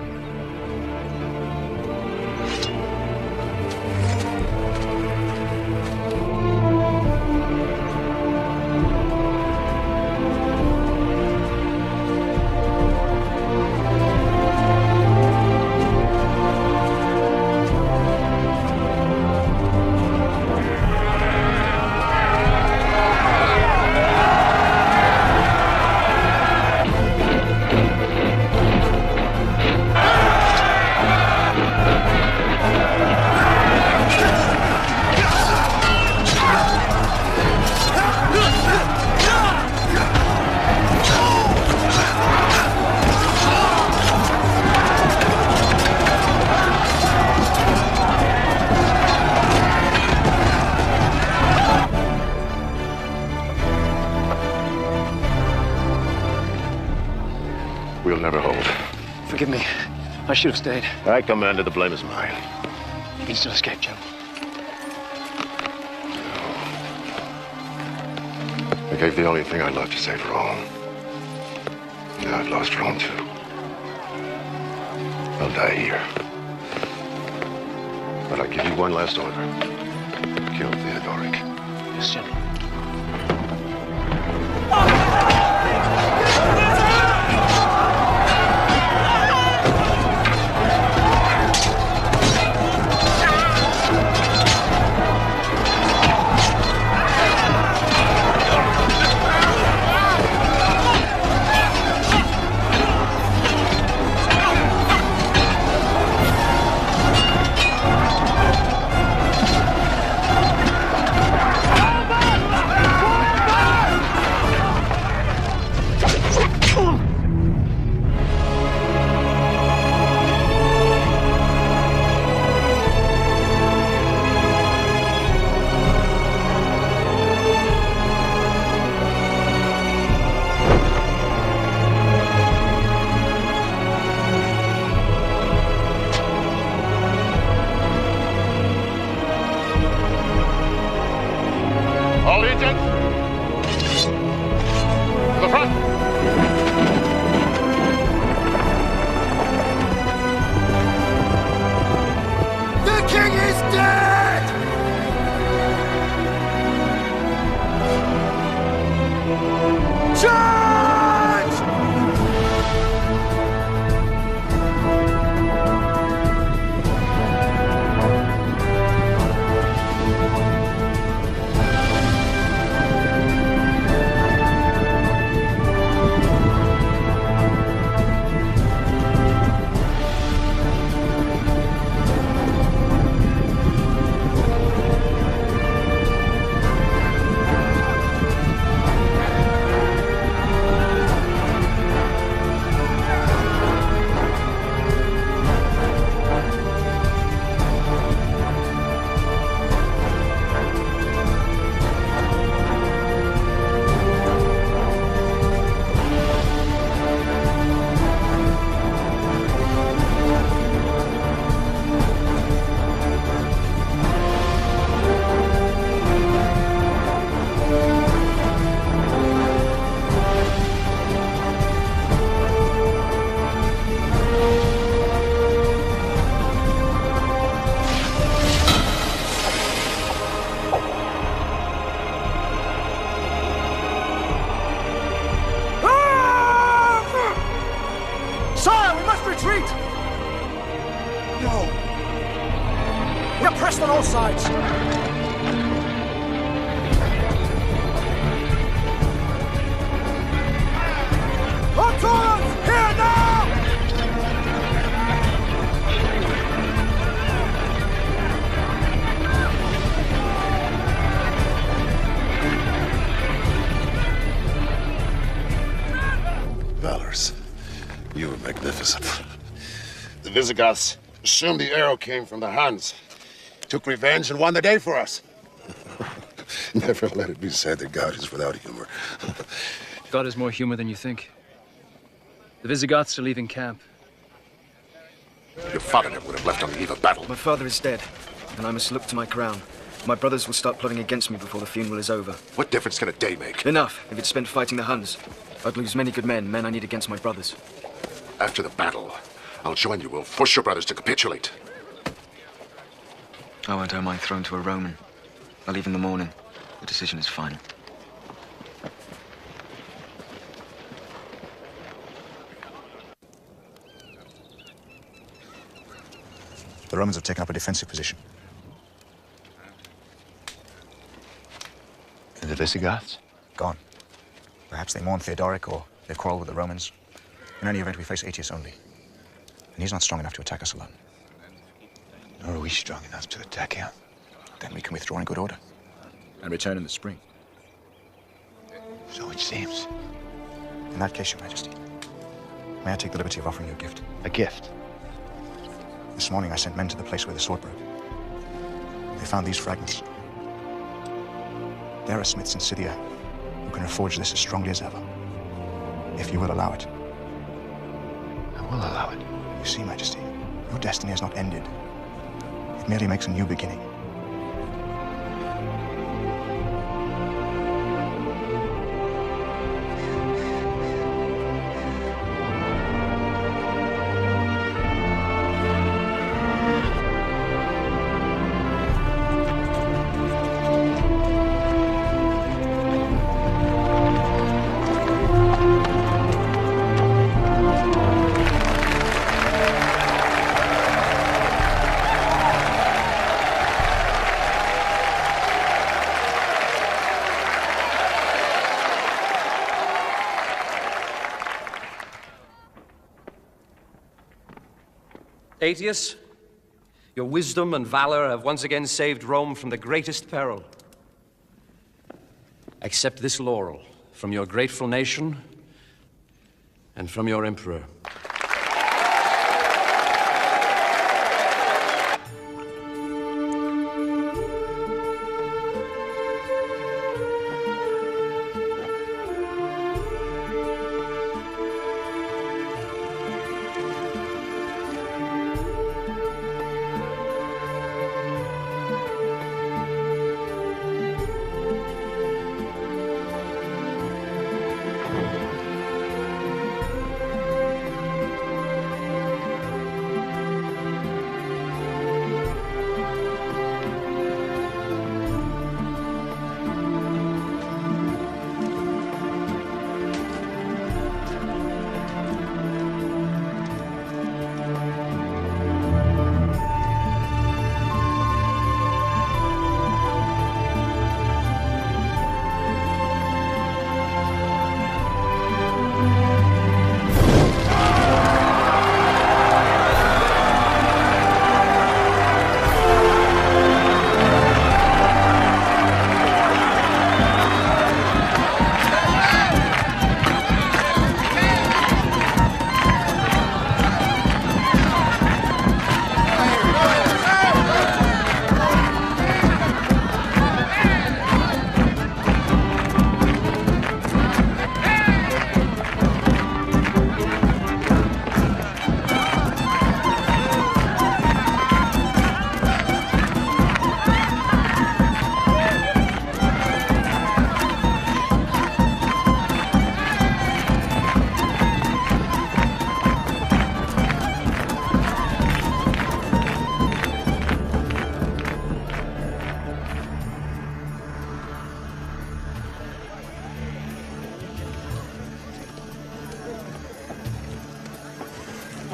We'll never hold. Forgive me. I should have stayed. I commanded. The blame is mine. You can still escape, General. I gave the only thing I loved to save Rome. Now I've lost Rome, too. I'll die here. But I give you one last order. Kill Theodoric. Yes, General. pressed on all sides. Arturus, here now! Valorous, you were magnificent. The Visigoths assumed the arrow came from the Huns, took revenge and won the day for us. Never let it be said that God is without humor. God has more humor than you think. The Visigoths are leaving camp. Your father never would have left on the eve of battle. My father is dead, and I must look to my crown. My brothers will start plotting against me before the funeral is over. What difference can a day make? Enough. If it's spent fighting the Huns, I'd lose many good men I need against my brothers. After the battle, I'll join you. We'll force your brothers to capitulate. I won't owe my throne to a Roman. I'll leave in the morning. The decision is final. The Romans have taken up a defensive position. And the Visigoths? Gone. Perhaps they mourn Theodoric, or they quarrel with the Romans. In any event, we face Aetius only. And he's not strong enough to attack us alone. Nor are we strong enough to attack him. Then we can withdraw in good order. And return in the spring. So it seems. In that case, Your Majesty, may I take the liberty of offering you a gift? A gift? This morning I sent men to the place where the sword broke. They found these fragments. There are smiths in Scythia who can reforge this as strongly as ever. If you will allow it. I will allow it. You see, Majesty, your destiny has not ended. It merely makes a new beginning. Aetius, your wisdom and valor have once again saved Rome from the greatest peril. Accept this laurel from your grateful nation and from your emperor.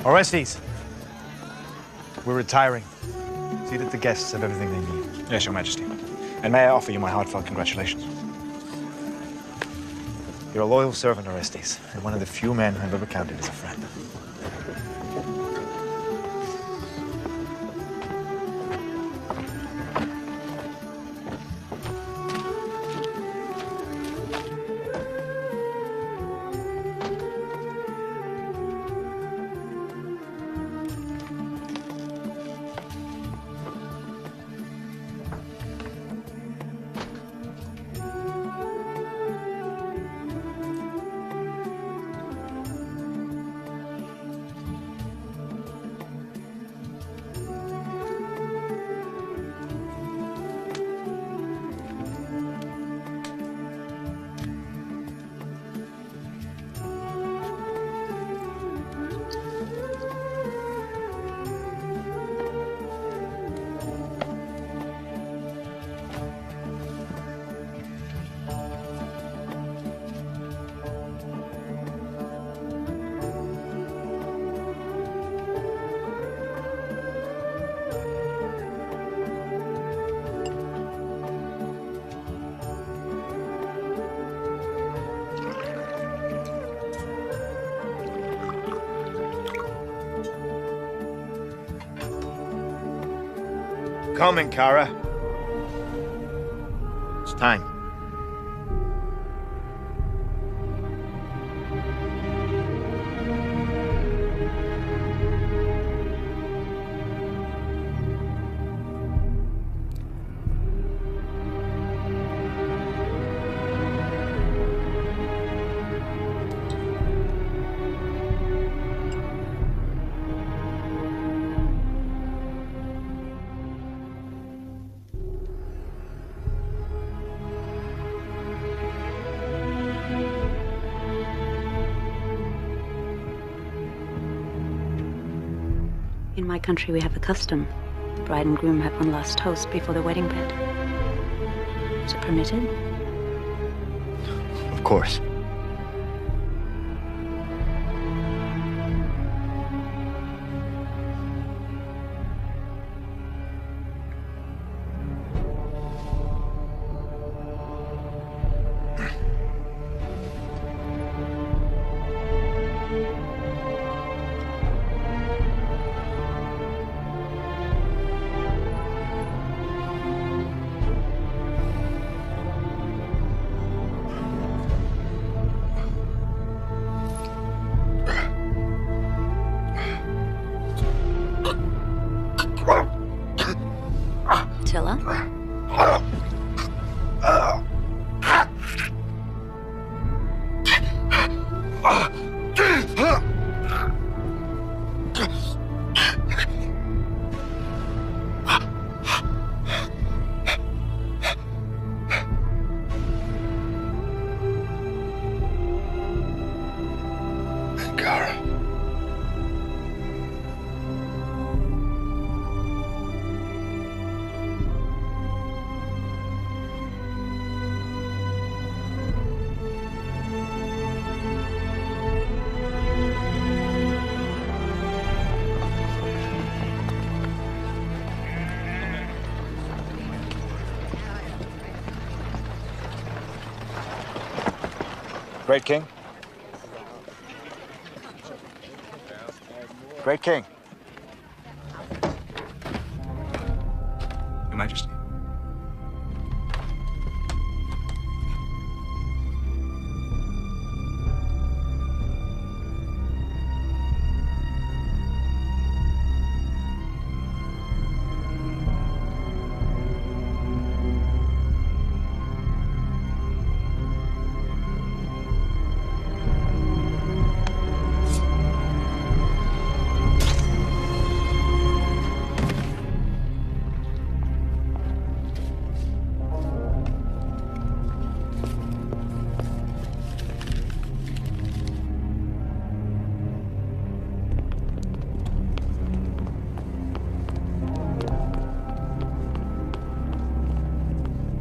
Orestes, we're retiring. see that the guests have everything they need. Yes, Your Majesty. And may I offer you my heartfelt congratulations? You're a loyal servant, Orestes, and one of the few men I've ever counted as a friend. Coming, Kara. It's time. In my country, we have a custom. The bride and groom have one last toast before the wedding bed. Is it permitted? Of course. Attila? Kara. Great King. Great King. Your Majesty.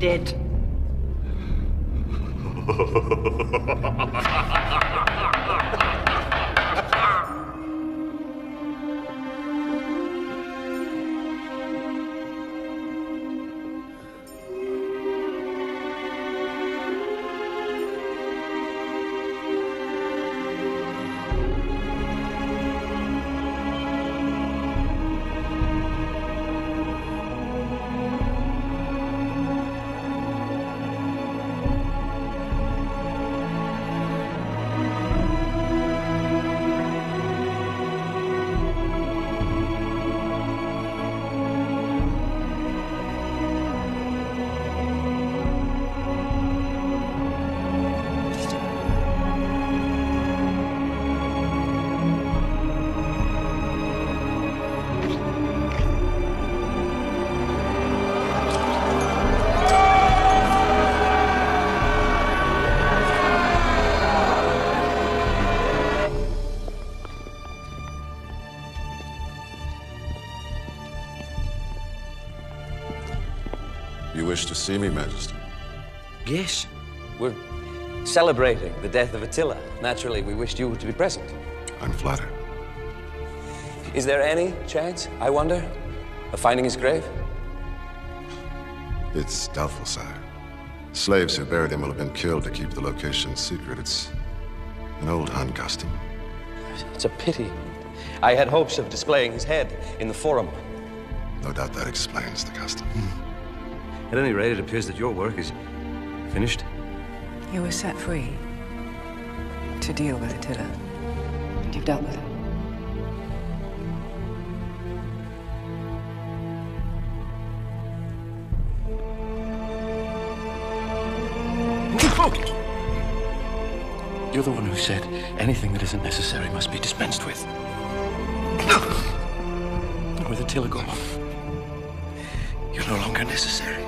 Dead. You wish to see me, Majesty? Yes. We're celebrating the death of Attila. Naturally, we wished you to be present. I'm flattered. Is there any chance, I wonder, of finding his grave? It's doubtful, sire. Slaves who buried him will have been killed to keep the location secret. It's an old Han custom. It's a pity. I had hopes of displaying his head in the Forum. No doubt that explains the custom. At any rate, it appears that your work is finished. You were set free to deal with Attila, and you've dealt with him. You're the one who said anything that isn't necessary must be dispensed with. With Attila gone, you're no longer necessary.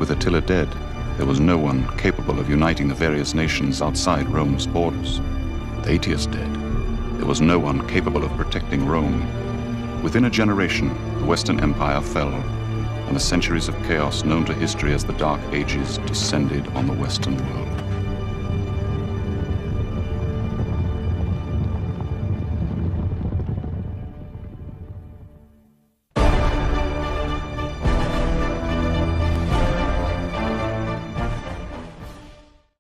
With Attila dead, there was no one capable of uniting the various nations outside Rome's borders. With Aetius dead, there was no one capable of protecting Rome. Within a generation, the Western Empire fell, and the centuries of chaos known to history as the Dark Ages descended on the Western world.